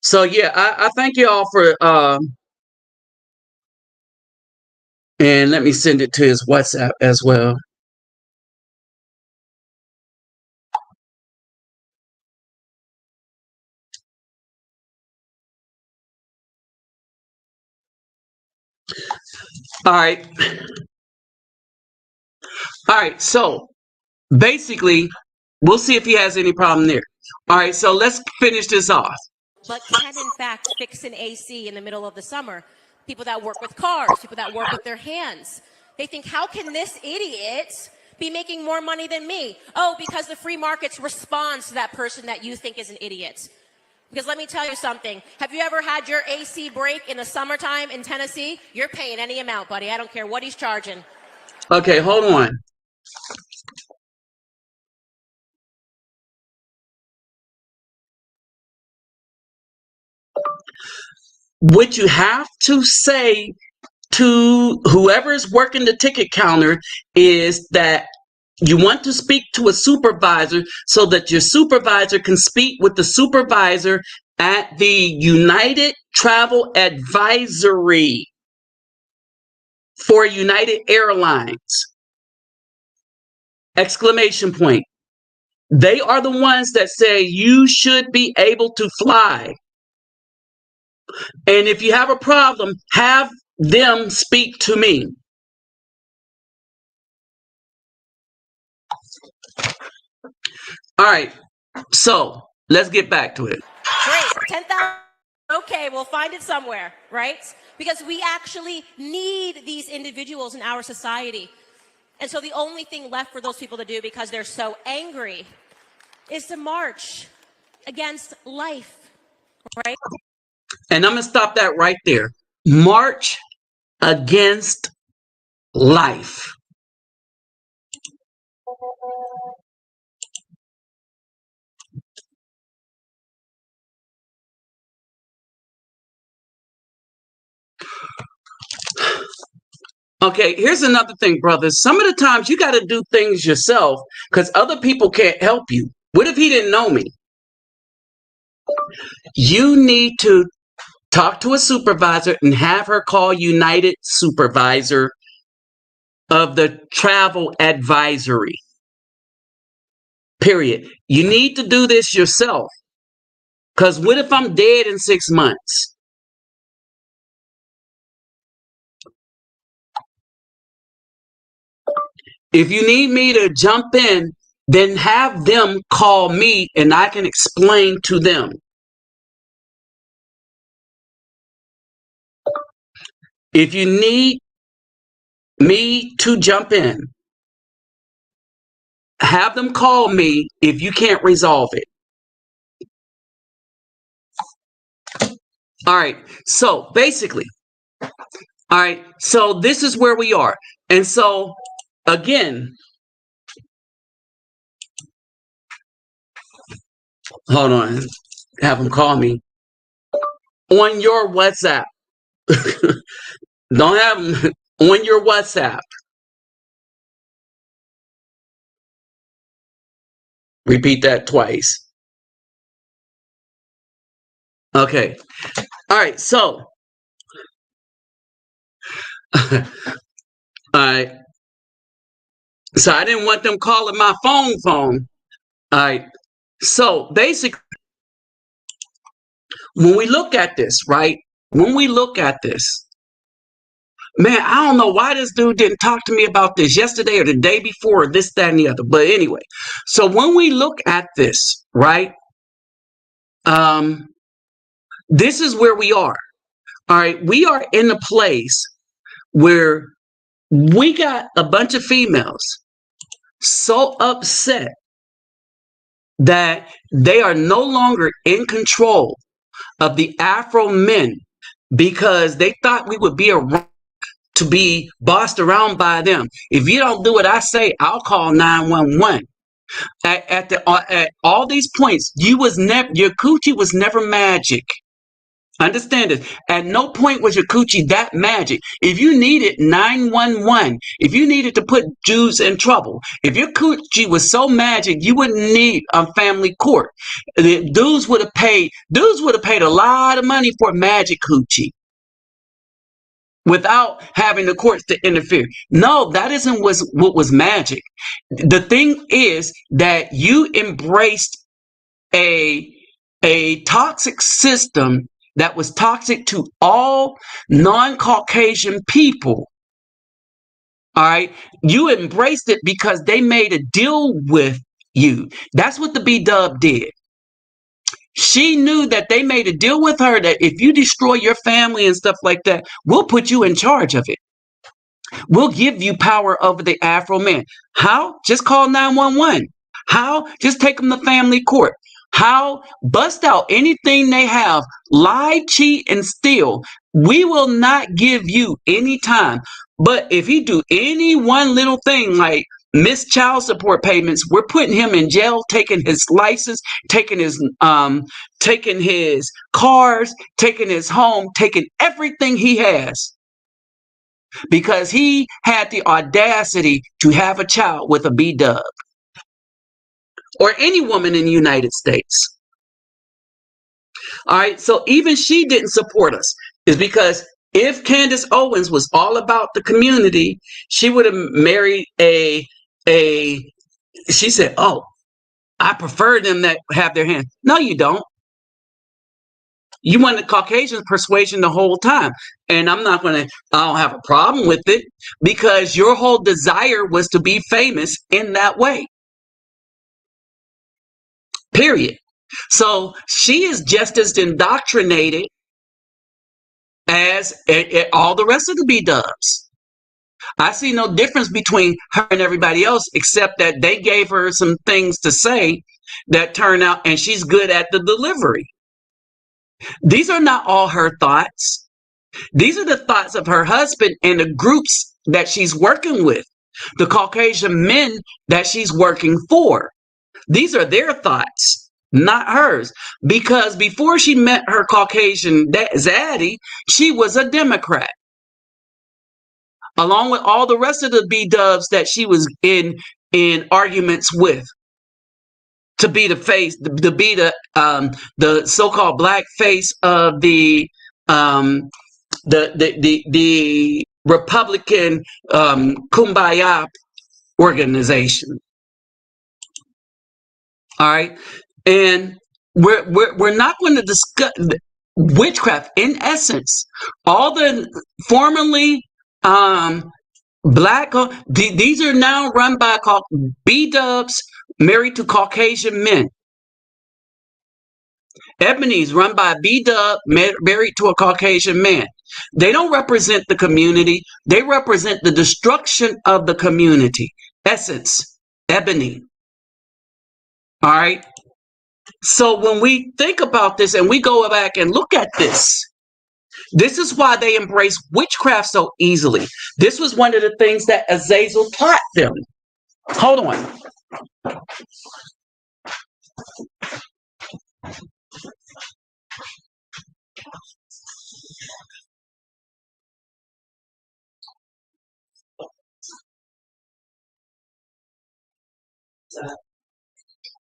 So yeah, I thank you all for and let me send it to his WhatsApp as well. All right. All right. So basically, we'll see if he has any problem there. All right. So let's finish this off. But can in fact fix an AC in the middle of the summer. People that work with cars, people that work with their hands. They think, how can this idiot be making more money than me? Oh, because the free markets responds to that person that you think is an idiot. Because let me tell you something. Have you ever had your AC break in the summertime in Tennessee? You're paying any amount, buddy. I don't care what he's charging. Okay, hold on. What you have to say to whoever is working the ticket counter is that you want to speak to a supervisor so that your supervisor can speak with the supervisor at the United Travel Advisory for United Airlines. Exclamation point. They are the ones that say you should be able to fly. And if you have a problem, have them speak to me. All right. So let's get back to it. Great. 10,000. Okay, we'll find it somewhere, right? Because we actually need these individuals in our society. And so the only thing left for those people to do, because they're so angry, is to march against life, right? And I'm going to stop that right there. March against life. Okay, here's another thing, brothers. Some of the times you got to do things yourself because other people can't help you. What if he didn't know me? You need to talk to a supervisor and have her call United Supervisor of the Travel Advisory. Period. You need to do this yourself. Because what if I'm dead in 6 months? If you need me to jump in, then have them call me and I can explain to them. If you need me to jump in, have them call me if you can't resolve it. All right. So basically, all right. So this is where we are. And so again, hold on. Have them call me on your WhatsApp. Don't have them on your WhatsApp. Repeat that twice. Okay. All right. So, all right. So I didn't want them calling my phone. All right. So basically, when we look at this, right? When we look at this, man, I don't know why this dude didn't talk to me about this yesterday or the day before, or this, that, and the other. But anyway, so when we look at this, right? This is where we are. All right. We are in a place where we got a bunch of females so upset that they are no longer in control of the Afro men because they thought we would be around to be bossed around by them. If you don't do what I say, I'll call 911. At all these points, your coochie was never magic. Understand this. At no point was your coochie that magic. If you needed 911, if you needed to put Jews in trouble, if your coochie was so magic, you wouldn't need a family court. The dudes would have paid a lot of money for magic coochie without having the courts to interfere. No, that isn't what was magic. The thing is that you embraced a toxic system that was toxic to all non-Caucasian people. All right. You embraced it because they made a deal with you. That's what the B-Dub did. She knew that they made a deal with her that if you destroy your family and stuff like that, we'll put you in charge of it. We'll give you power over the Afro man. How? Just call 911. How? Just take them to family court. How? Bust out anything they have. Lie, cheat, and steal. We will not give you any time. But if he do any one little thing like miss child support payments, we're putting him in jail, taking his license, taking his cars, taking his home, taking everything he has. Because he had the audacity to have a child with a B-Dub. Or any woman in the United States. All right. So even she didn't support us. Is because if Candace Owens was all about the community, she would have married she said, oh, I prefer them that have their hands. No, you don't. You want the Caucasian persuasion the whole time. And I don't have a problem with it because your whole desire was to be famous in that way. Period. So she is just as indoctrinated as all the rest of the B-Dubs. I see no difference between her and everybody else, except that they gave her some things to say that turn out, and she's good at the delivery. These are not all her thoughts. These are the thoughts of her husband and the groups that she's working with, the Caucasian men that she's working for. These are their thoughts, not hers. Because before she met her Caucasian zaddy, she was a Democrat. Along with all the rest of the B-Dubs that she was in arguments with. To be the face, to be the so-called black face of the Republican Kumbaya organization. All right, and we're not going to discuss witchcraft. In essence, all the formerly black these are now run by B-Dubs married to Caucasian men. Ebony's run by a B-Dub married to a Caucasian man. They don't represent the community. They represent the destruction of the community. Essence, Ebony. All right. So when we think about this and we go back and look at this is why they embrace witchcraft so easily. This was one of the things that Azazel taught them. Hold on.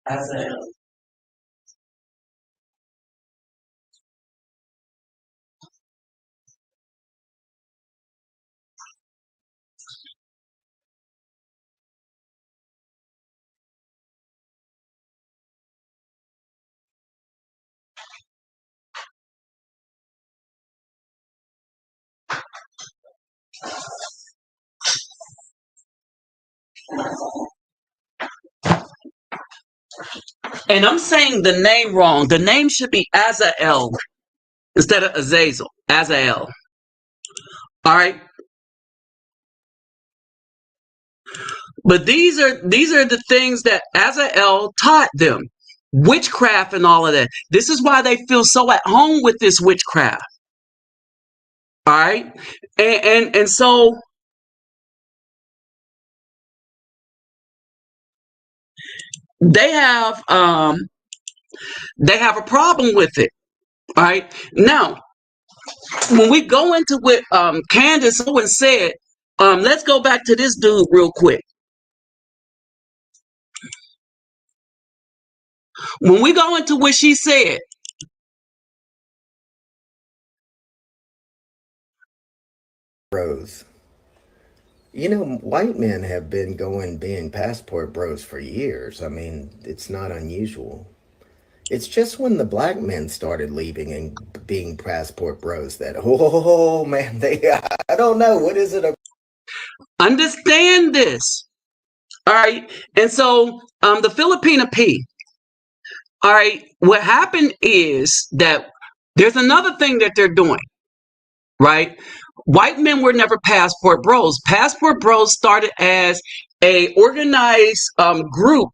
Azazel. And I'm saying the name wrong. The name should be Azael instead of Azazel. Azael. All right. But these are the things that Azael taught them. Witchcraft and all of that. This is why they feel so at home with this witchcraft. All right. And so they have a problem with it. All right. Now, when we go into what Candace Owens said, let's go back to this dude real quick. When we go into what she said, Bros. You know, white men have been being passport bros for years. I mean, it's not unusual. It's just when the black men started leaving and being passport bros that, oh man, I don't know, what is it? understand this. All right. And so the Filipina P. All right. What happened is that there's another thing that they're doing, right? White men were never passport bros. Passport bros started as a organized group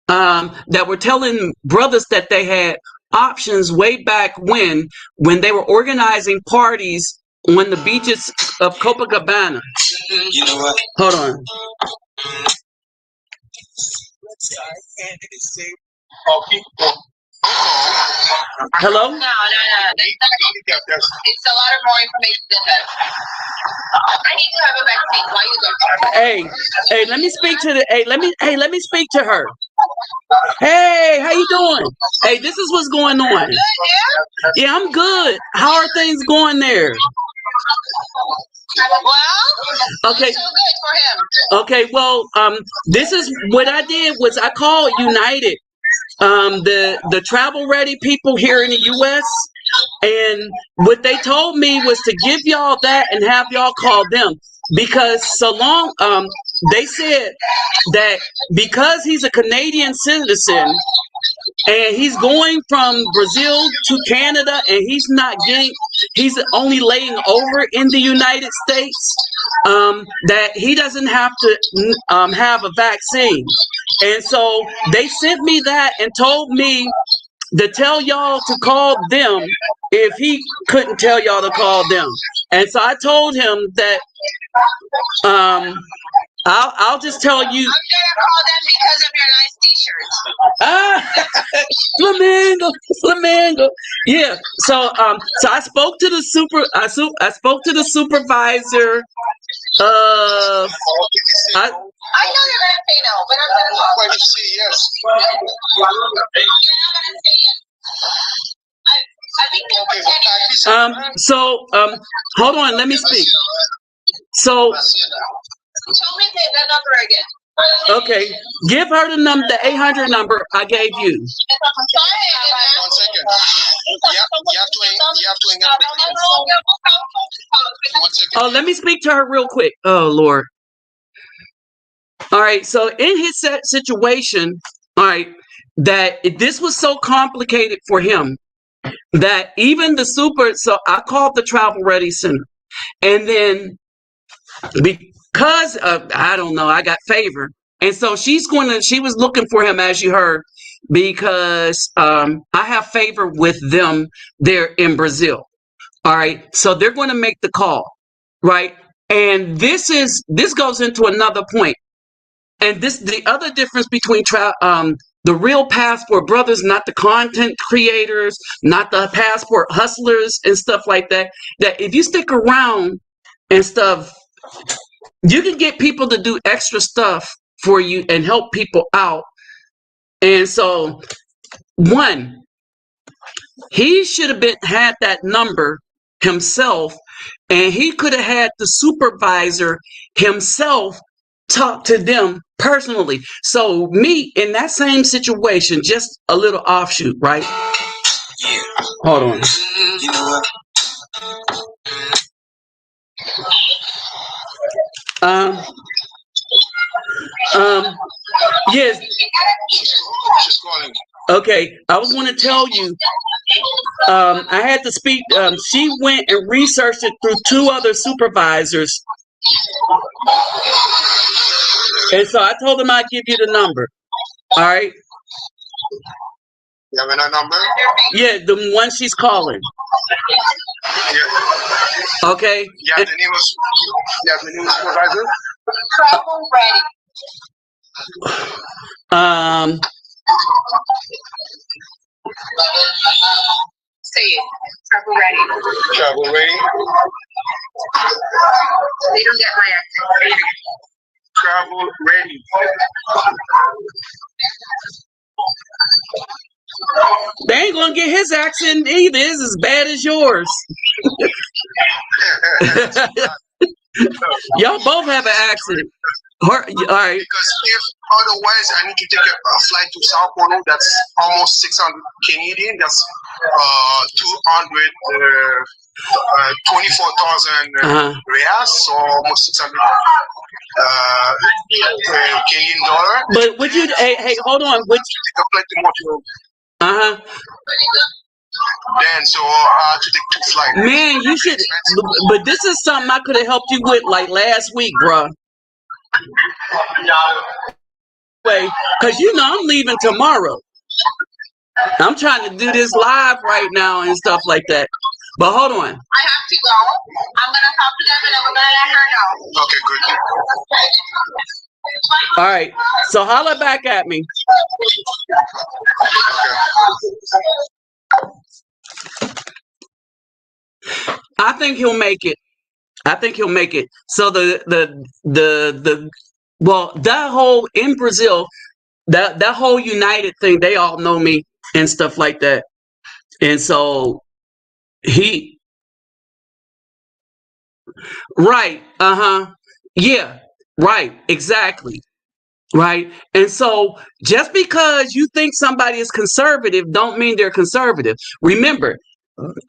that were telling brothers that they had options way back when they were organizing parties on the beaches of Copacabana. You know what? Hold on. Hello? No. It's a lot of more information than that. I need to have a vaccine. Why you go? Hey, let me speak to the let me speak to her. Hey, how you doing? Hey, this is what's going on. Good, yeah? Yeah, I'm good. How are things going there? Well, okay. So good for him. Okay, well, this is what I did was I called United, the travel ready people here in the U.S. And what they told me was to give y'all that and have y'all call them because so long they said that because he's a Canadian citizen and he's going from Brazil to Canada and he's only laying over in the United States, that he doesn't have to have a vaccine. And so they sent me that and told me to tell y'all to call them if he couldn't tell y'all to call them. And so I told him that I'll just tell you. I'm gonna call them because of your nice T-shirts. Flamingo. Yeah. So I spoke to the I spoke to the supervisor. I know you're gonna say no, but I'm gonna say yes. You're not gonna say yes. So hold on, let me speak. So tell me the number again. Okay, give her the number, the 800 number I gave you. 1 second. You have to hang up. 1 second. Oh, let me speak to her real quick. Oh Lord. All right. So in his situation, all right, that this was so complicated for him that even so I called the Travel Ready Center, and then because I don't know, I got favor, and so she was looking for him, as you heard, because I have favor with them there in Brazil. All right, so they're going to make the call, right? And this goes into another point, and the other difference between the real passport brothers, not the content creators, not the passport hustlers and stuff like that, that if you stick around and stuff, you can get people to do extra stuff for you and help people out. And so, one, he should have had that number himself, and he could have had the supervisor himself talk to them personally. So me in that same situation, just a little offshoot, right? Yeah. Hold on. You know what? Yes. She's calling. Okay, I was going to tell you. I had to speak. She went and researched it through 2 other supervisors, and so I told them I'd give you the number. All right. You have a number? Yeah, the one she's calling. Yeah. Okay. You have the name of supervisor? Travel Ready. Say it. Travel ready. Travel ready. They don't get my accent. Travel ready. They ain't gonna get his accent either. It's as bad as yours. Y'all both have an accent. All right. Because if otherwise I need to take a flight to Sao Paulo, that's almost 600 Canadian. That's 24,000 reals, so almost 600 Canadian dollar. But would you? Hey, hold on. Would take a flight to Montreal? Then so to take 2 flights. Man, you should. But this is something I could have helped you with like last week, bruh. Wait, because you know I'm leaving tomorrow. I'm trying to do this live right now and stuff like that. But hold on. I have to go. I'm gonna talk to them and I'm gonna let her know. Okay, good. All right. So holler back at me. Okay. I think he'll make it. I think he'll make it. So well, that whole in Brazil, that whole United thing, they all know me and stuff like that. And so right, yeah, right, exactly. Right. And so just because you think somebody is conservative don't mean they're conservative. Remember,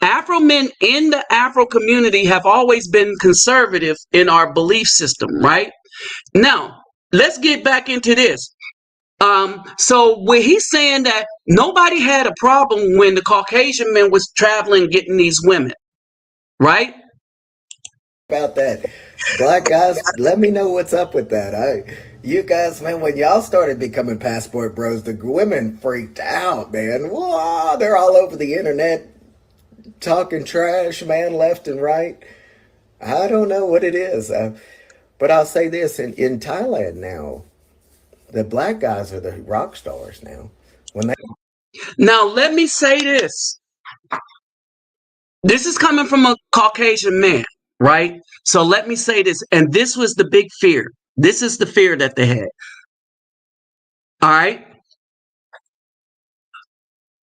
Afro men in the Afro community have always been conservative in our belief system, right? Now, let's get back into this. So when he's saying that nobody had a problem when the Caucasian men was traveling getting these women, right? About that. Black guys, let me know what's up with that. You guys, man, when y'all started becoming passport bros, the women freaked out, man. Whoa, they're all over the internet talking trash, man, left and right. I don't know what it is. But I'll say this, in Thailand now, the black guys are the rock stars now. Now, let me say this. This is coming from a Caucasian man, right? So let me say this. And this was the big fear. This is the fear that they had. All right.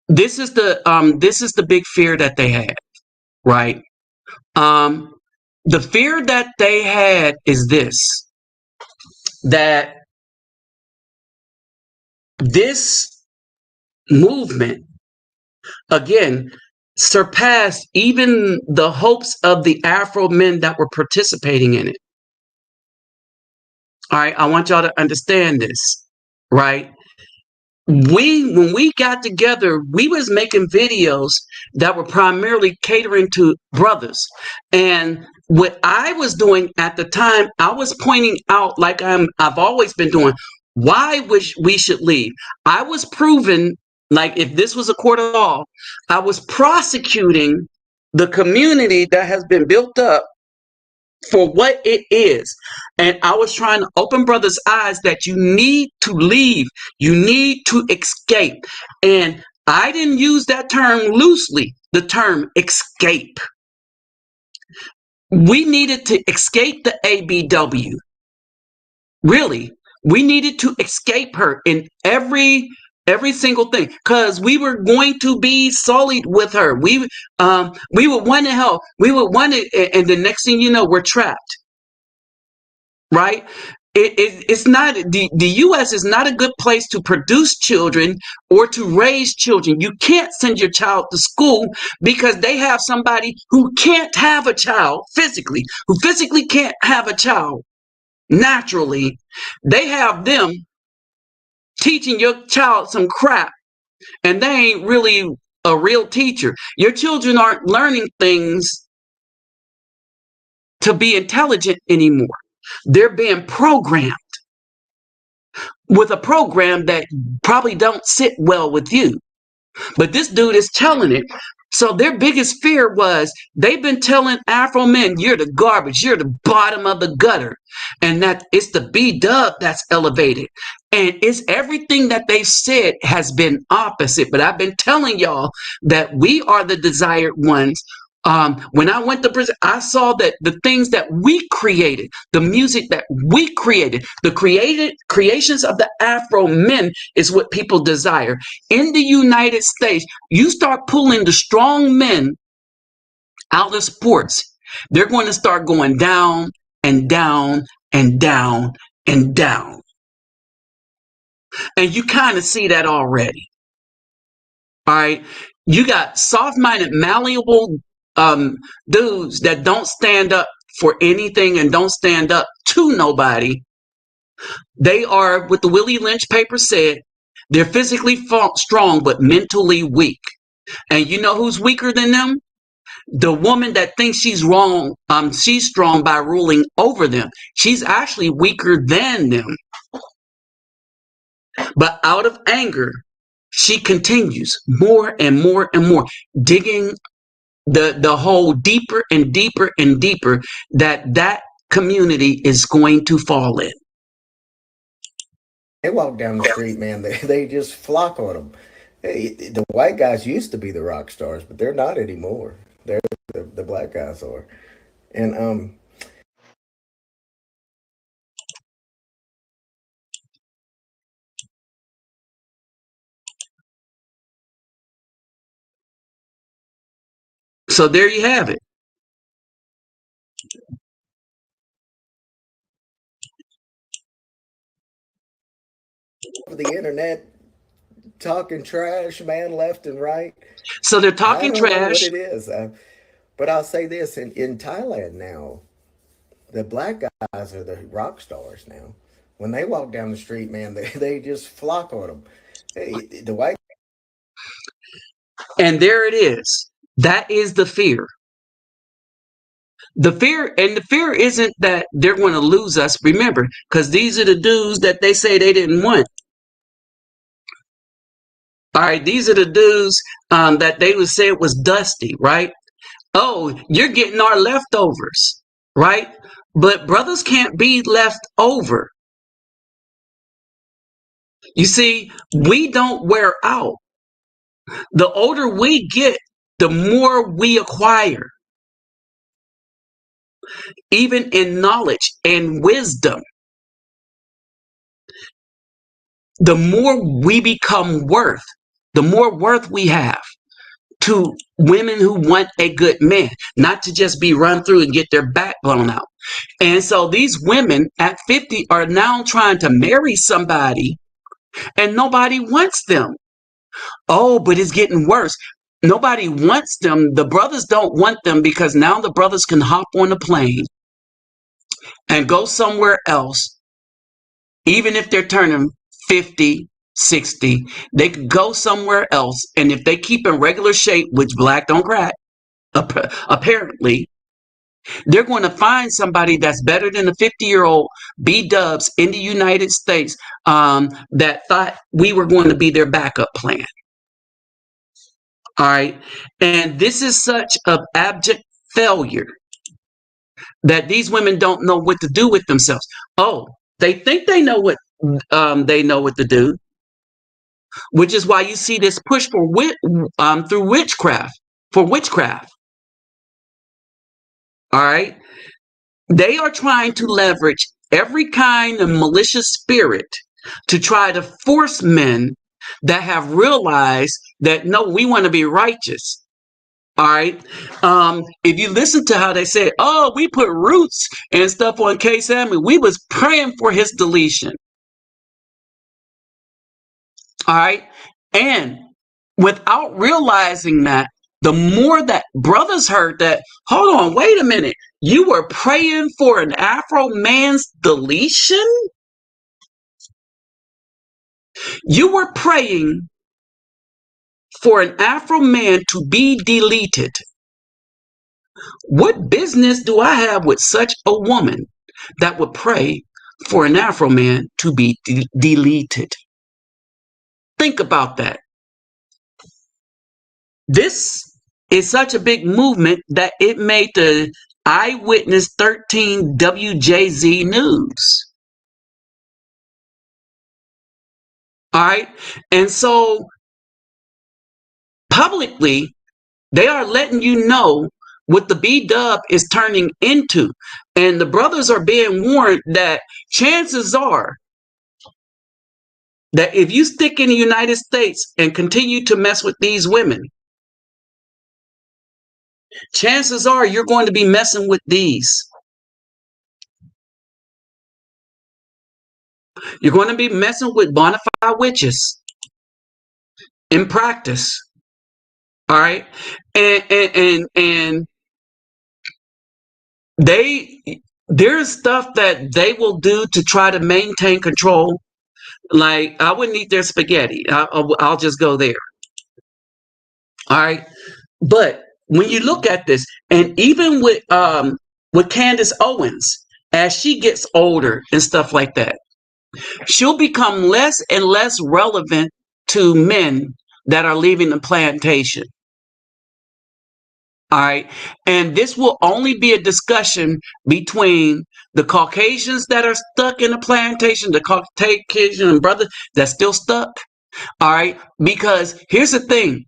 This is the big fear that they had, right? The fear that they had is this, that this movement, again, surpassed even the hopes of the Afro men that were participating in it. All right, I want y'all to understand this, right? When we got together, we was making videos that were primarily catering to brothers. And what I was doing at the time, I was pointing out, like I've always been doing, why we should leave. I was proving, like if this was a court of law, I was prosecuting the community that has been built up for what it is. And I was trying to open brothers' eyes that you need to leave. You need to escape. And I didn't use that term loosely, the term escape. We needed to escape the ABW. Really, we needed to escape her in every single thing, because we were going to be sullied with her. We would want to help. We would want it, and the next thing you know, we're trapped. Right? It's not the U.S. is not a good place to produce children or to raise children. You can't send your child to school because they have somebody who can't have a child physically, who physically can't have a child naturally. They have them teaching your child some crap, and they ain't really a real teacher. Your children aren't learning things to be intelligent anymore. They're being programmed with a program that probably don't sit well with you. But this dude is telling it. So their biggest fear was they've been telling Afro men, you're the garbage, you're the bottom of the gutter, and that it's the B dub that's elevated. And it's everything that they've said has been opposite. But I've been telling y'all that we are the desired ones. When I went to prison, I saw that the things that we created, the music that we created, the creations of the Afro men is what people desire. In the United States, you start pulling the strong men out of sports, they're going to start going down and down and down and down. And you kind of see that already. All right. You got soft-minded, malleable dudes that don't stand up for anything and don't stand up to nobody. They are, what the Willie Lynch paper said, they're physically strong but mentally weak. And you know who's weaker than them? The woman that thinks she's wrong, she's strong by ruling over them. She's actually weaker than them. But out of anger, she continues more and more and more, digging the hole deeper and deeper and deeper that community is going to fall in. They walk down the street, man. They just flock on them. Hey, the white guys used to be the rock stars, but they're not anymore. They're the black guys are, and So there you have it. over the internet talking trash, man, left and right. So they're I talking don't know what trash. it is, but I'll say this: in Thailand now, the black guys are the rock stars now. When they walk down the street, man, they just flock on them. Hey, the white. And there it is. That is the fear. The fear isn't that they're going to lose us. Remember, because these are the dudes that they say they didn't want. All right, these are the dudes that they would say it was dusty, right? Oh, you're getting our leftovers, right? But brothers can't be left over. You see, we don't wear out. The older we get, the more we acquire, even in knowledge and wisdom. The more we become worth, the more worth we have to women who want a good man, not to just be run through and get their back blown out. And so these women at 50 are now trying to marry somebody and nobody wants them. Oh, but it's getting worse. Nobody wants them. The brothers don't want them because now the brothers can hop on a plane and go somewhere else, even if they're turning 50, 60, they could go somewhere else. And if they keep in regular shape, which black don't crack, apparently, they're going to find somebody that's better than a 50-year-old B-dubs in the United States that thought we were going to be their backup plan. All right. And this is such an abject failure that these women don't know what to do with themselves. Oh, they think they know what to do, which is why you see this push for through witchcraft, for witchcraft. All right. They are trying to leverage every kind of malicious spirit to try to force men that have realized that, no, we want to be righteous. All right. If you listen to how they say, oh, we put roots and stuff on K. Samuel, we was praying for his deletion. All right. And without realizing that, the more that brothers heard that, hold on, wait a minute, you were praying for an Afro man's deletion? You were praying for an Afro man to be deleted. What business do I have with such a woman that would pray for an Afro man to be deleted? Think about that. This is such a big movement that it made the Eyewitness 13 WJZ News. All right. And so publicly, they are letting you know what the B dub is turning into. And the brothers are being warned that chances are that if you stick in the United States and continue to mess with these women, chances are you're going to be messing with these. You're going to be messing with bona fide witches in practice. All right. And there's stuff that they will do to try to maintain control. Like, I wouldn't eat their spaghetti. I'll just go there. All right. But when you look at this, and even with Candace Owens, as she gets older and stuff like that, she'll become less and less relevant to men that are leaving the plantation. All right. And this will only be a discussion between the Caucasians that are stuck in the plantation, the Caucasian brothers that's still stuck. All right. Because here's the thing.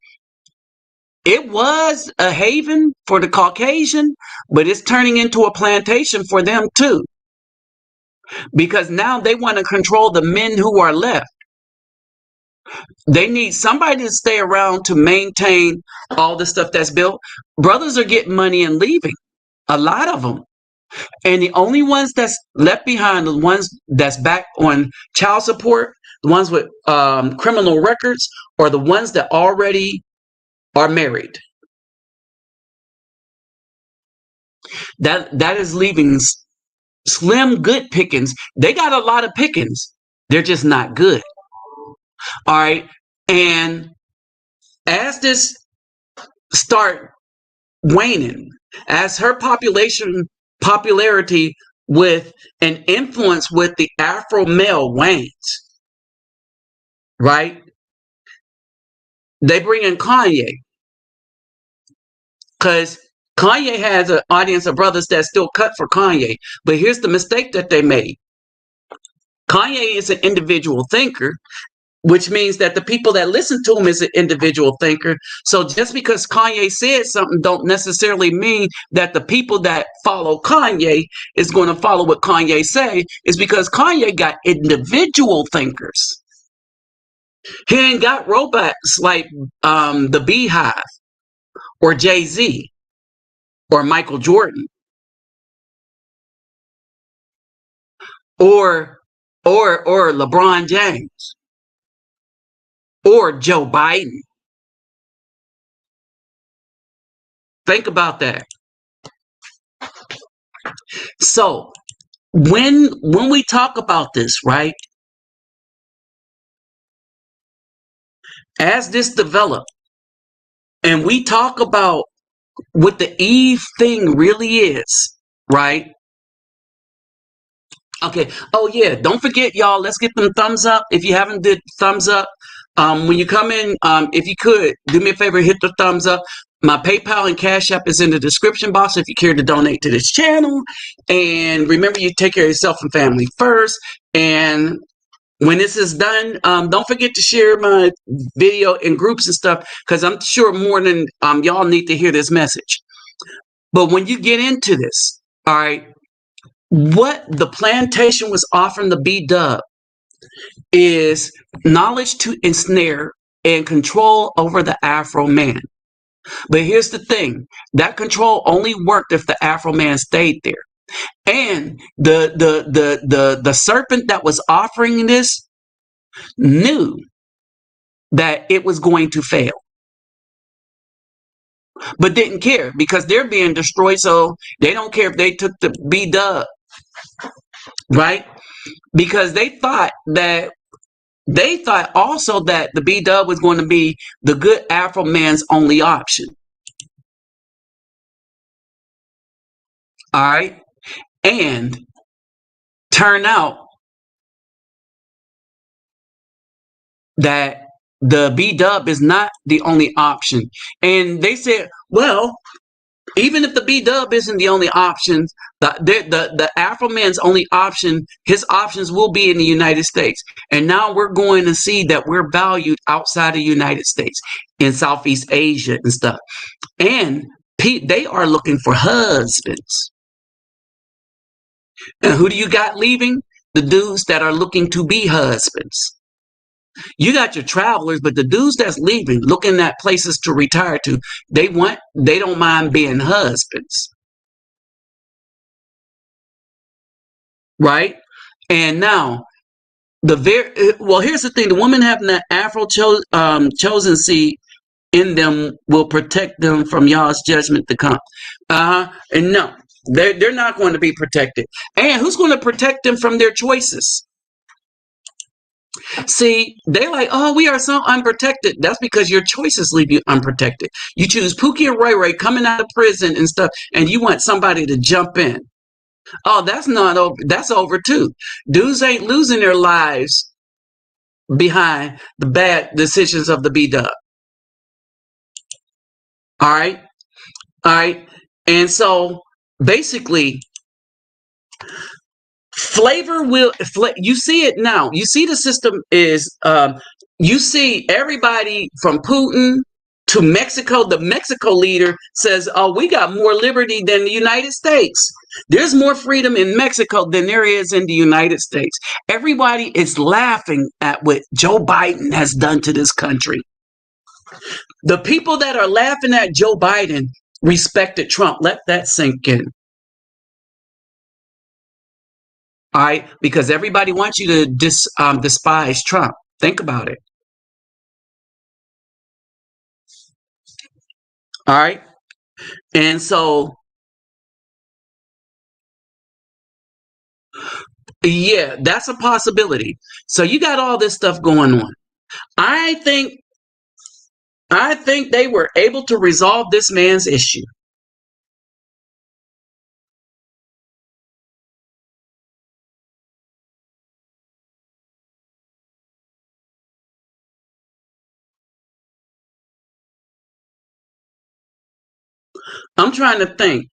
It was a haven for the Caucasian, but it's turning into a plantation for them too. Because now they want to control the men who are left. They need somebody to stay around to maintain all the stuff that's built. Brothers are getting money and leaving. A lot of them. And the only ones that's left behind, the ones that's back on child support, the ones with criminal records, or the ones that already are married. That is leaving slim good pickings. They got a lot of pickings. They're just not good. All right. And as this start waning, as her popularity with an influence with the Afro male wanes, right? They bring in Kanye, because Kanye has an audience of brothers that still cut for Kanye. But here's the mistake that they made. Kanye is an individual thinker, which means that the people that listen to him is an individual thinker. So just because Kanye said something don't necessarily mean that the people that follow Kanye is going to follow what Kanye say. Is because Kanye got individual thinkers. He ain't got robots like the Beehive or Jay-Z or Michael Jordan or LeBron James or Joe Biden. Think about that. So when we talk about this, right? As this developed, and we talk about what the Eve thing really is, right? Okay. Oh yeah. Don't forget, y'all. Let's get them thumbs up. If you haven't did thumbs up, when you come in, if you could do me a favor, hit the thumbs up. My PayPal and Cash App is in the description box if you care to donate to this channel. And remember, you take care of yourself and family first. And when this is done, don't forget to share my video in groups and stuff, because I'm sure more than y'all need to hear this message. But when you get into this, all right, what the plantation was offering the B-Dub is knowledge to ensnare and control over the Afro man. But here's the thing, that control only worked if the Afro man stayed there. And the serpent that was offering this knew that it was going to fail, but didn't care, because they're being destroyed, so they don't care if they took the B-Dub, right? Because they thought also that the B-Dub was going to be the good Afro man's only option. All right. And turn out that the B-dub is not the only option. And they said, well, even if the B-dub isn't the only option, the Afro man's only option, his options will be in the United States. And now we're going to see that we're valued outside of the United States, in Southeast Asia and stuff. And they are looking for husbands. And who do you got leaving? The dudes that are looking to be husbands. You got your travelers, but the dudes that's leaving, looking at places to retire to, they don't mind being husbands. Right? And now here's the thing: the woman having that Afro chosen seed in them will protect them from y'all's judgment to come. And no, they're not going to be protected. And who's going to protect them from their choices? See, they're like, oh, we are so unprotected. That's because your choices leave you unprotected. You choose Pookie and Ray Ray coming out of prison and stuff, and you want somebody to jump in. Oh, that's not over. That's over too. Dudes ain't losing their lives behind the bad decisions of the B-dub. All right. All right. And so basically, flavor you see it now. You see the system is, you see everybody from Putin to Mexico. The Mexico leader says, oh, we got more liberty than the United States. There's more freedom in Mexico than there is in the United States. Everybody is laughing at what Joe Biden has done to this country. The people that are laughing at Joe Biden respected Trump. Let that sink in. All right, because everybody wants you to despise Trump. Think about it. All right, and so yeah, that's a possibility. So you got all this stuff going on. I think they were able to resolve this man's issue. I'm trying to think.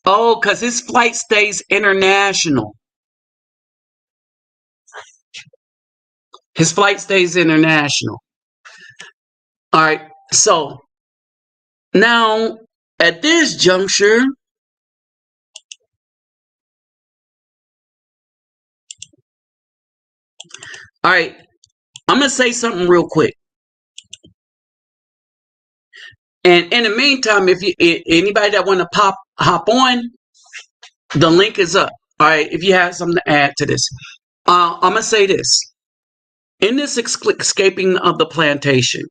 Oh, because his flight stays international. His flight stays international. All right. So now at this juncture, all right, I'm going to say something real quick. And in the meantime, if anybody that want to hop on, the link is up. All right. If you have something to add to this, I'm going to say this. In this escaping of the plantation,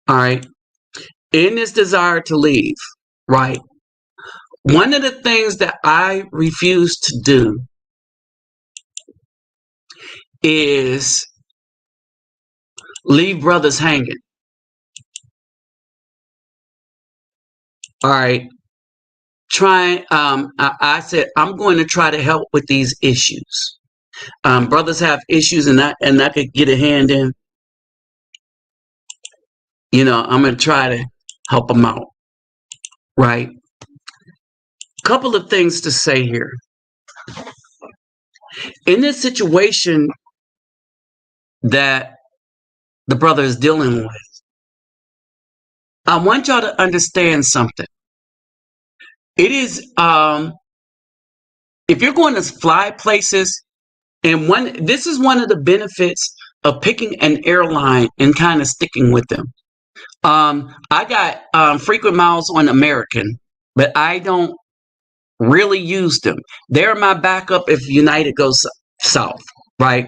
all right, in this desire to leave, right, one of the things that I refuse to do is leave brothers hanging. All right. I said, I'm going to try to help with these issues. Brothers have issues and I could get a hand in. You know, I'm going to try to help them out. Right. Couple of things to say here. In this situation that the brother is dealing with, I want y'all to understand something. It is, if you're going to fly places, and this is one of the benefits of picking an airline and kind of sticking with them. I got frequent miles on American, but I don't really use them. They're my backup if United goes south, right?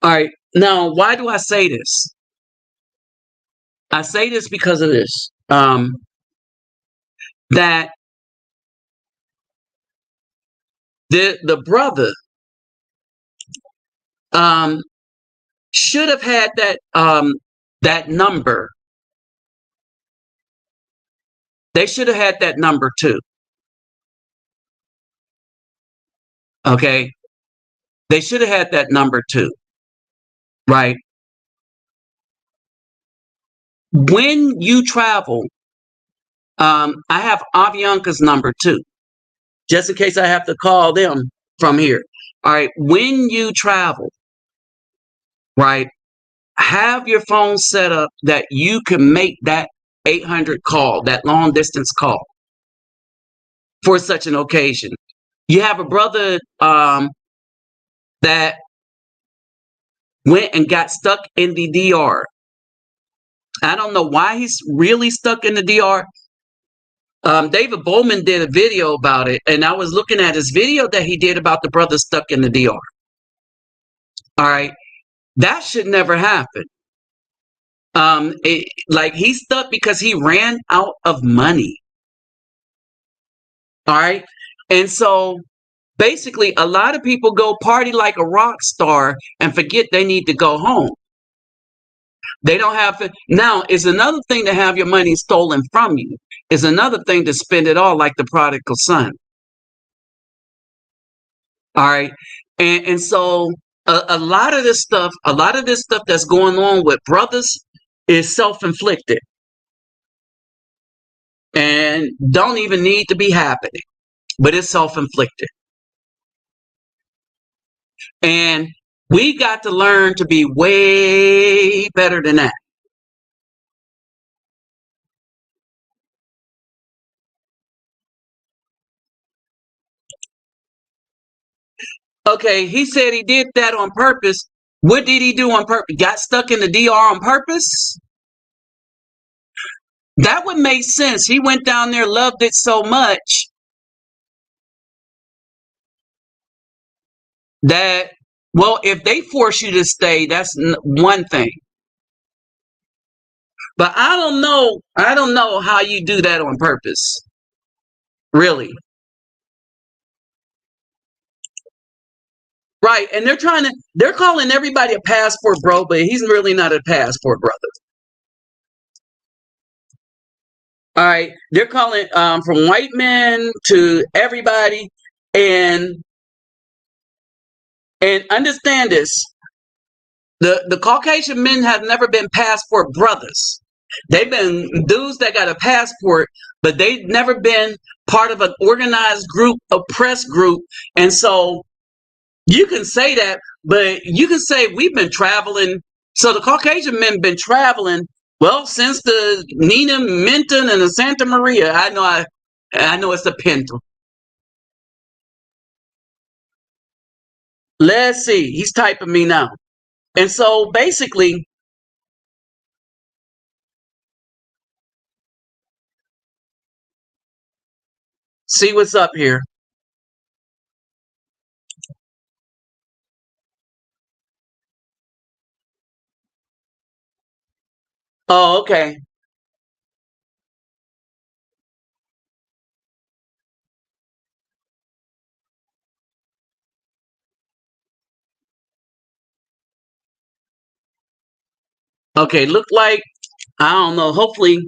All right. Now, why do I say this? I say this because of this. That the brother should have had that number They should have had that number too. Okay. They should have had that number too. Right. When you travel, I have Avianca's number too, just in case I have to call them from here. All right. When you travel, right, have your phone set up that you can make that 800 call, that long distance call for such an occasion. You have a brother that went and got stuck in the DR. I don't know why he's really stuck in the DR. David Bowman did a video about it, and I was looking at his video that he did about the brother stuck in the DR. All right. That should never happen. Like he's stuck because he ran out of money. All right. And so basically, a lot of people go party like a rock star and forget they need to go home. They don't have to. Now, it's another thing to have your money stolen from you. It's another thing to spend it all like the prodigal son. All right. And so a lot of this stuff, that's going on with brothers is self-inflicted and don't even need to be happening, but it's self-inflicted. And we got to learn to be way better than that. Okay, he said he did that on purpose. What did he do on purpose? Got stuck in the DR on purpose? That would make sense. He went down there, loved it so much that, well, if they force you to stay, that's one thing. But I don't know. I don't know how you do that on purpose. Really. Right. And they're calling everybody a passport bro, but he's really not a passport brother. All right. They're calling from white men to everybody. And understand this. The Caucasian men have never been passport brothers. They've been dudes that got a passport, but they've never been part of an organized group, oppressed group. And so you can say that, but you can say we've been traveling. So the Caucasian men been traveling, well, since the Nina Minton and the Santa Maria. I know it's the Pinto. Let's see. He's typing me now. And so basically, see what's up here. Oh, okay. Okay, look like, I don't know, hopefully.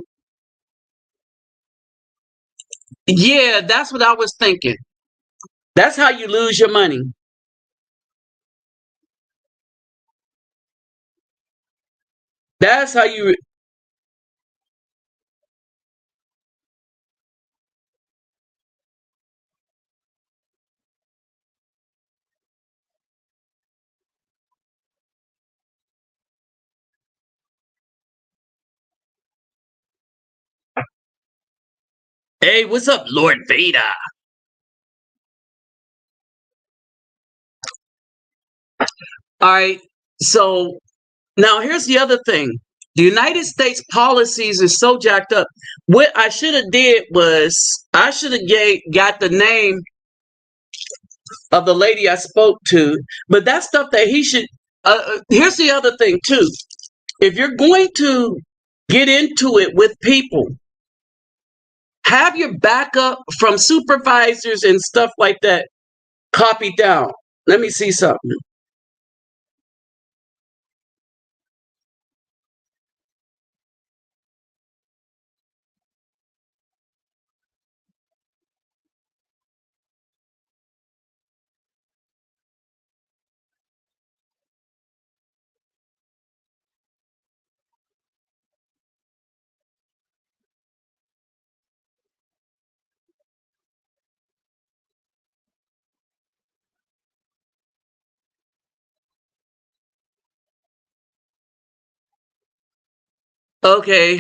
Yeah, that's what I was thinking. That's how you lose your money. That's how you. Hey, what's up, Lord Vader? All right. So now here's the other thing. The United States policies is so jacked up. What I should have did was I should have got the name of the lady I spoke to. But that's stuff that he should. Here's the other thing too. If you're going to get into it with people, have your backup from supervisors and stuff like that copied down. Let me see something. Okay,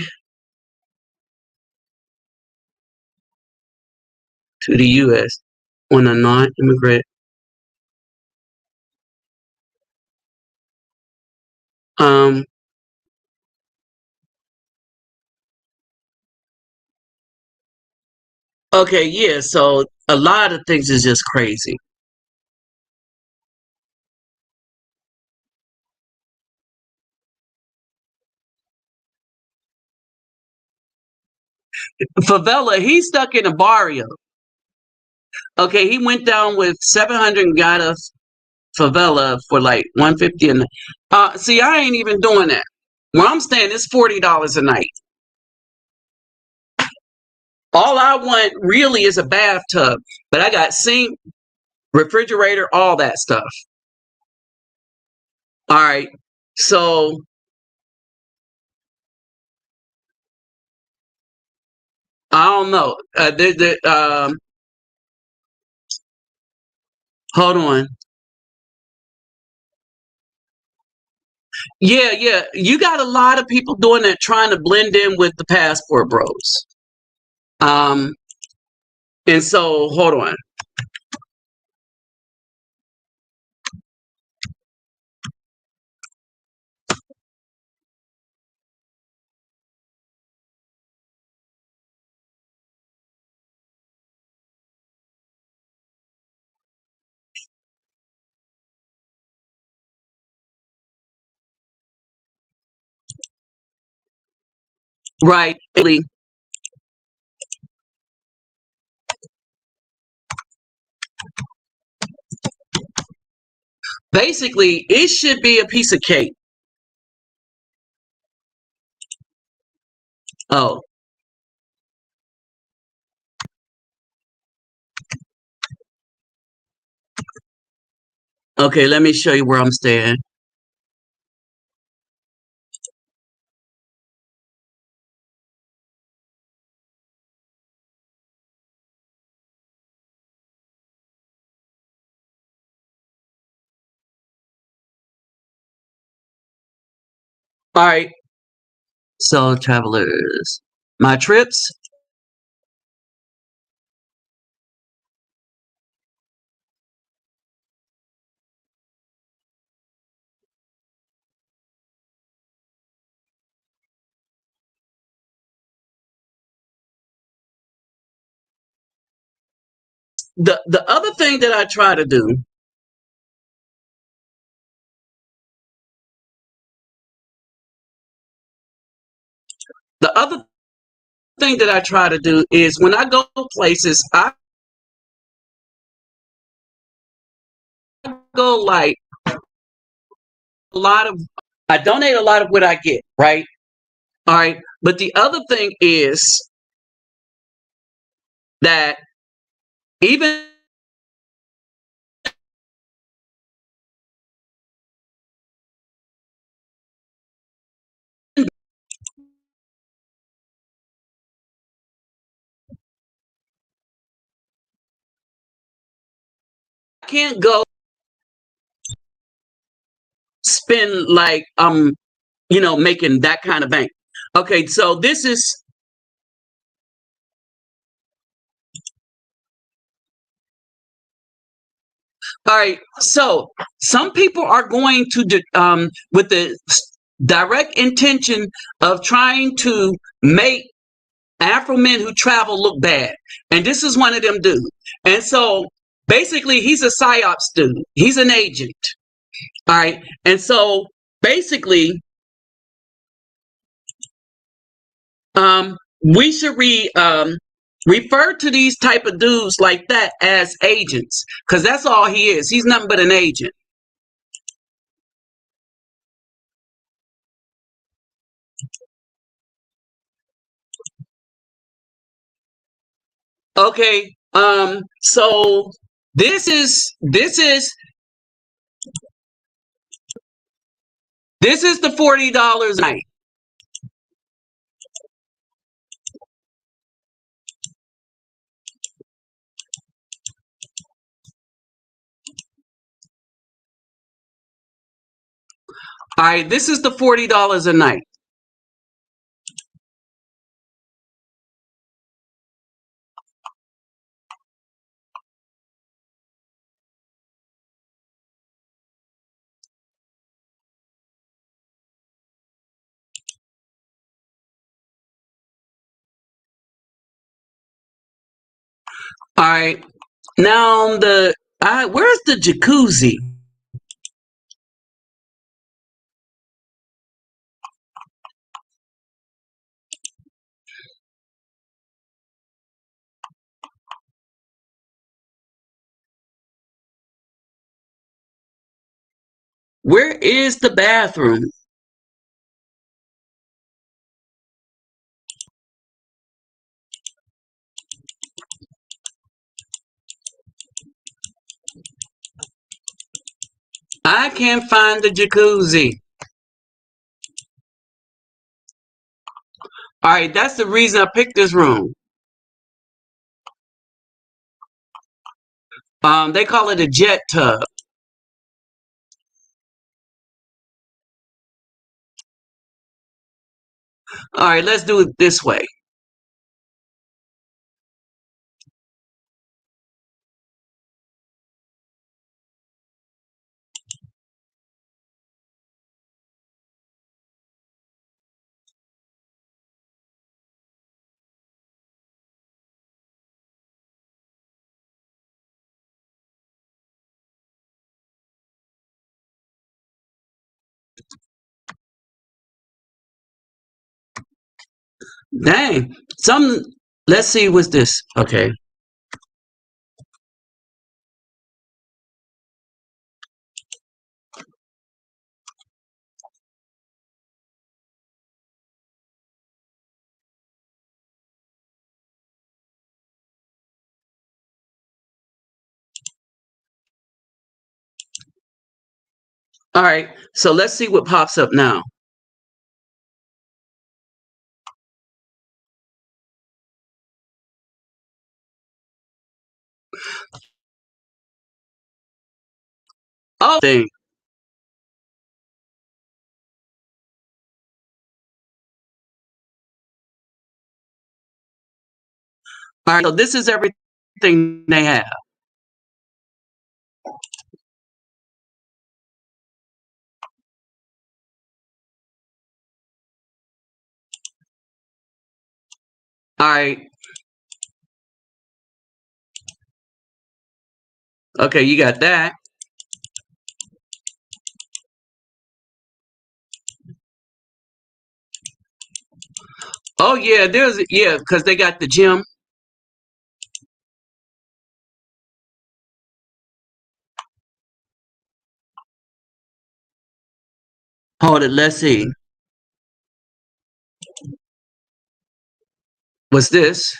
to the U.S. on a non-immigrant. Um. Okay, yeah. So a lot of things is just crazy. Favela, he's stuck in a barrio. Okay, he went down with 700 and got us favela for like 150 and see, I ain't even doing that. Where I'm staying is $40 a night. All I want really is a bathtub, but I got sink, refrigerator, all that stuff. All right. So I don't know. Hold on. Yeah, yeah. You got a lot of people doing that, trying to blend in with the passport bros. Um, and so hold on. Right. Basically, it should be a piece of cake. Oh, okay. Let me show you where I'm staying. All right. So, travelers, my trips. The other thing that I try to do, the other thing that I try to do is when I go places, I go like a lot of, I donate a lot of what I get, right? All right. But the other thing is that even I can't go spend like making that kind of bank. Okay, so this is all right. So some people are going to with the direct intention of trying to make Afro men who travel look bad, and this is one of them dudes. And so basically, he's a psyops dude. He's an agent. All right, and so basically, we should refer to these type of dudes like that as agents, because that's all he is. He's nothing but an agent. Okay. So this is the $40 a night. All right, this is the $40 a night. All right. Now where's the jacuzzi? Where is the bathroom? I can't find the jacuzzi. All right, that's the reason I picked this room. They call it a jet tub. All right, let's do it this way. Dang. Let's see what's this. Okay. All right. So let's see what pops up now. Oh, thing. All right. So this is everything they have. All right. Okay, you got that. Oh yeah, because they got the gym. Hold it. Let's see. What's this?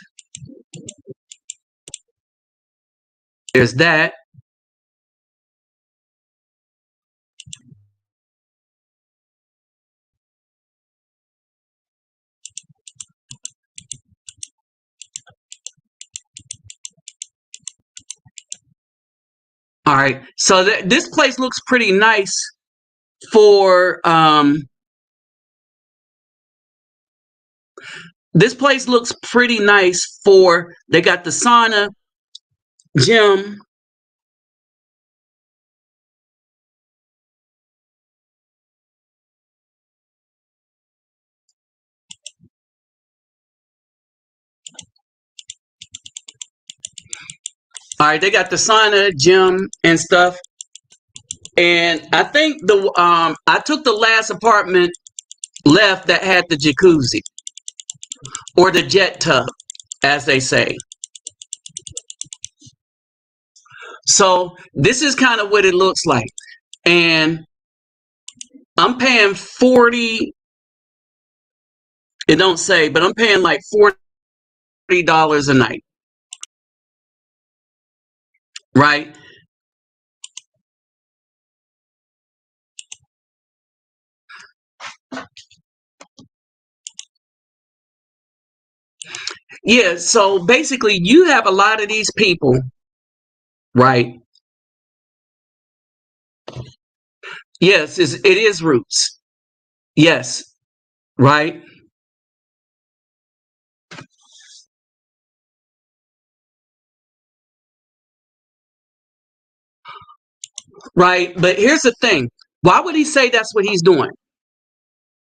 There's that. All right. So this place looks pretty nice for this place looks pretty nice for they got the sauna, gym. All right, they got the sauna, gym, and stuff. And I think I took the last apartment left that had the jacuzzi or the jet tub, as they say. So this is kind of what it looks like. And I'm paying 40, it don't say, but I'm paying like $40 a night. Right? Yeah, so basically you have a lot of these people, right? Yes, it is roots. Yes, right? Right. But here's the thing. Why would he say that's what he's doing?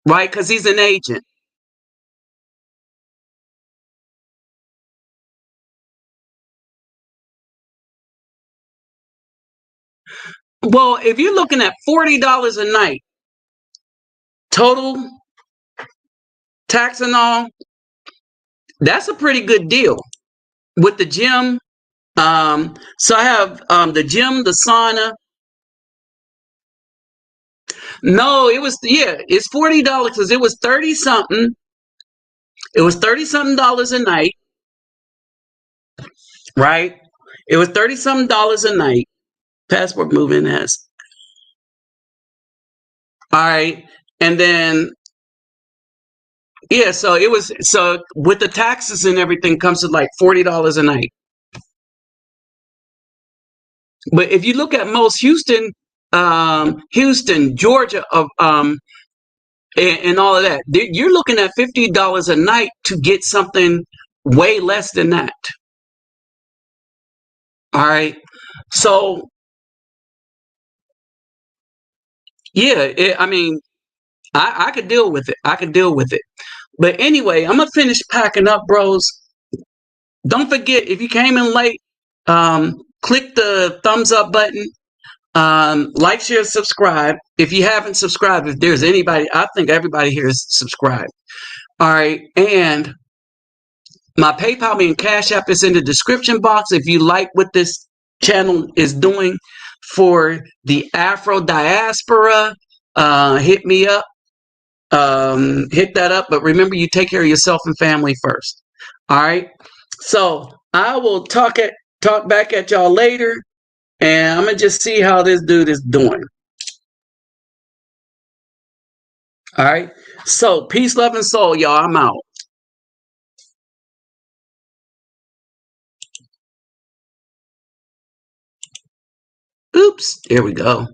Right? Because he's an agent. Well, if you're looking at $40 a night, total tax and all, that's a pretty good deal with the gym. So I have the gym, the sauna. No, it was it's $40 because it was 30 something. It was 30 something dollars a night, right? It was 30 something dollars a night. Passport moving has. All right. And then so it was so with the taxes and everything comes to like $40 a night. But if you look at most Houston, Georgia, and all of that, you're looking at $50 a night to get something way less than that. All right. So I mean, I could deal with it. I could deal with it. But anyway, I'm gonna finish packing up, bros. Don't forget, if you came in late, click the thumbs up button. Like, share, subscribe. If you haven't subscribed, if there's anybody, I think everybody here is subscribed. All right. And my PayPal and Cash App is in the description box. If you like what this channel is doing for the Afro diaspora, hit me up. Hit that up. But remember, you take care of yourself and family first. All right. So I will talk back at y'all later. And I'm going to just see how this dude is doing. All right. So peace, love, and soul, y'all. I'm out. Oops. Here we go.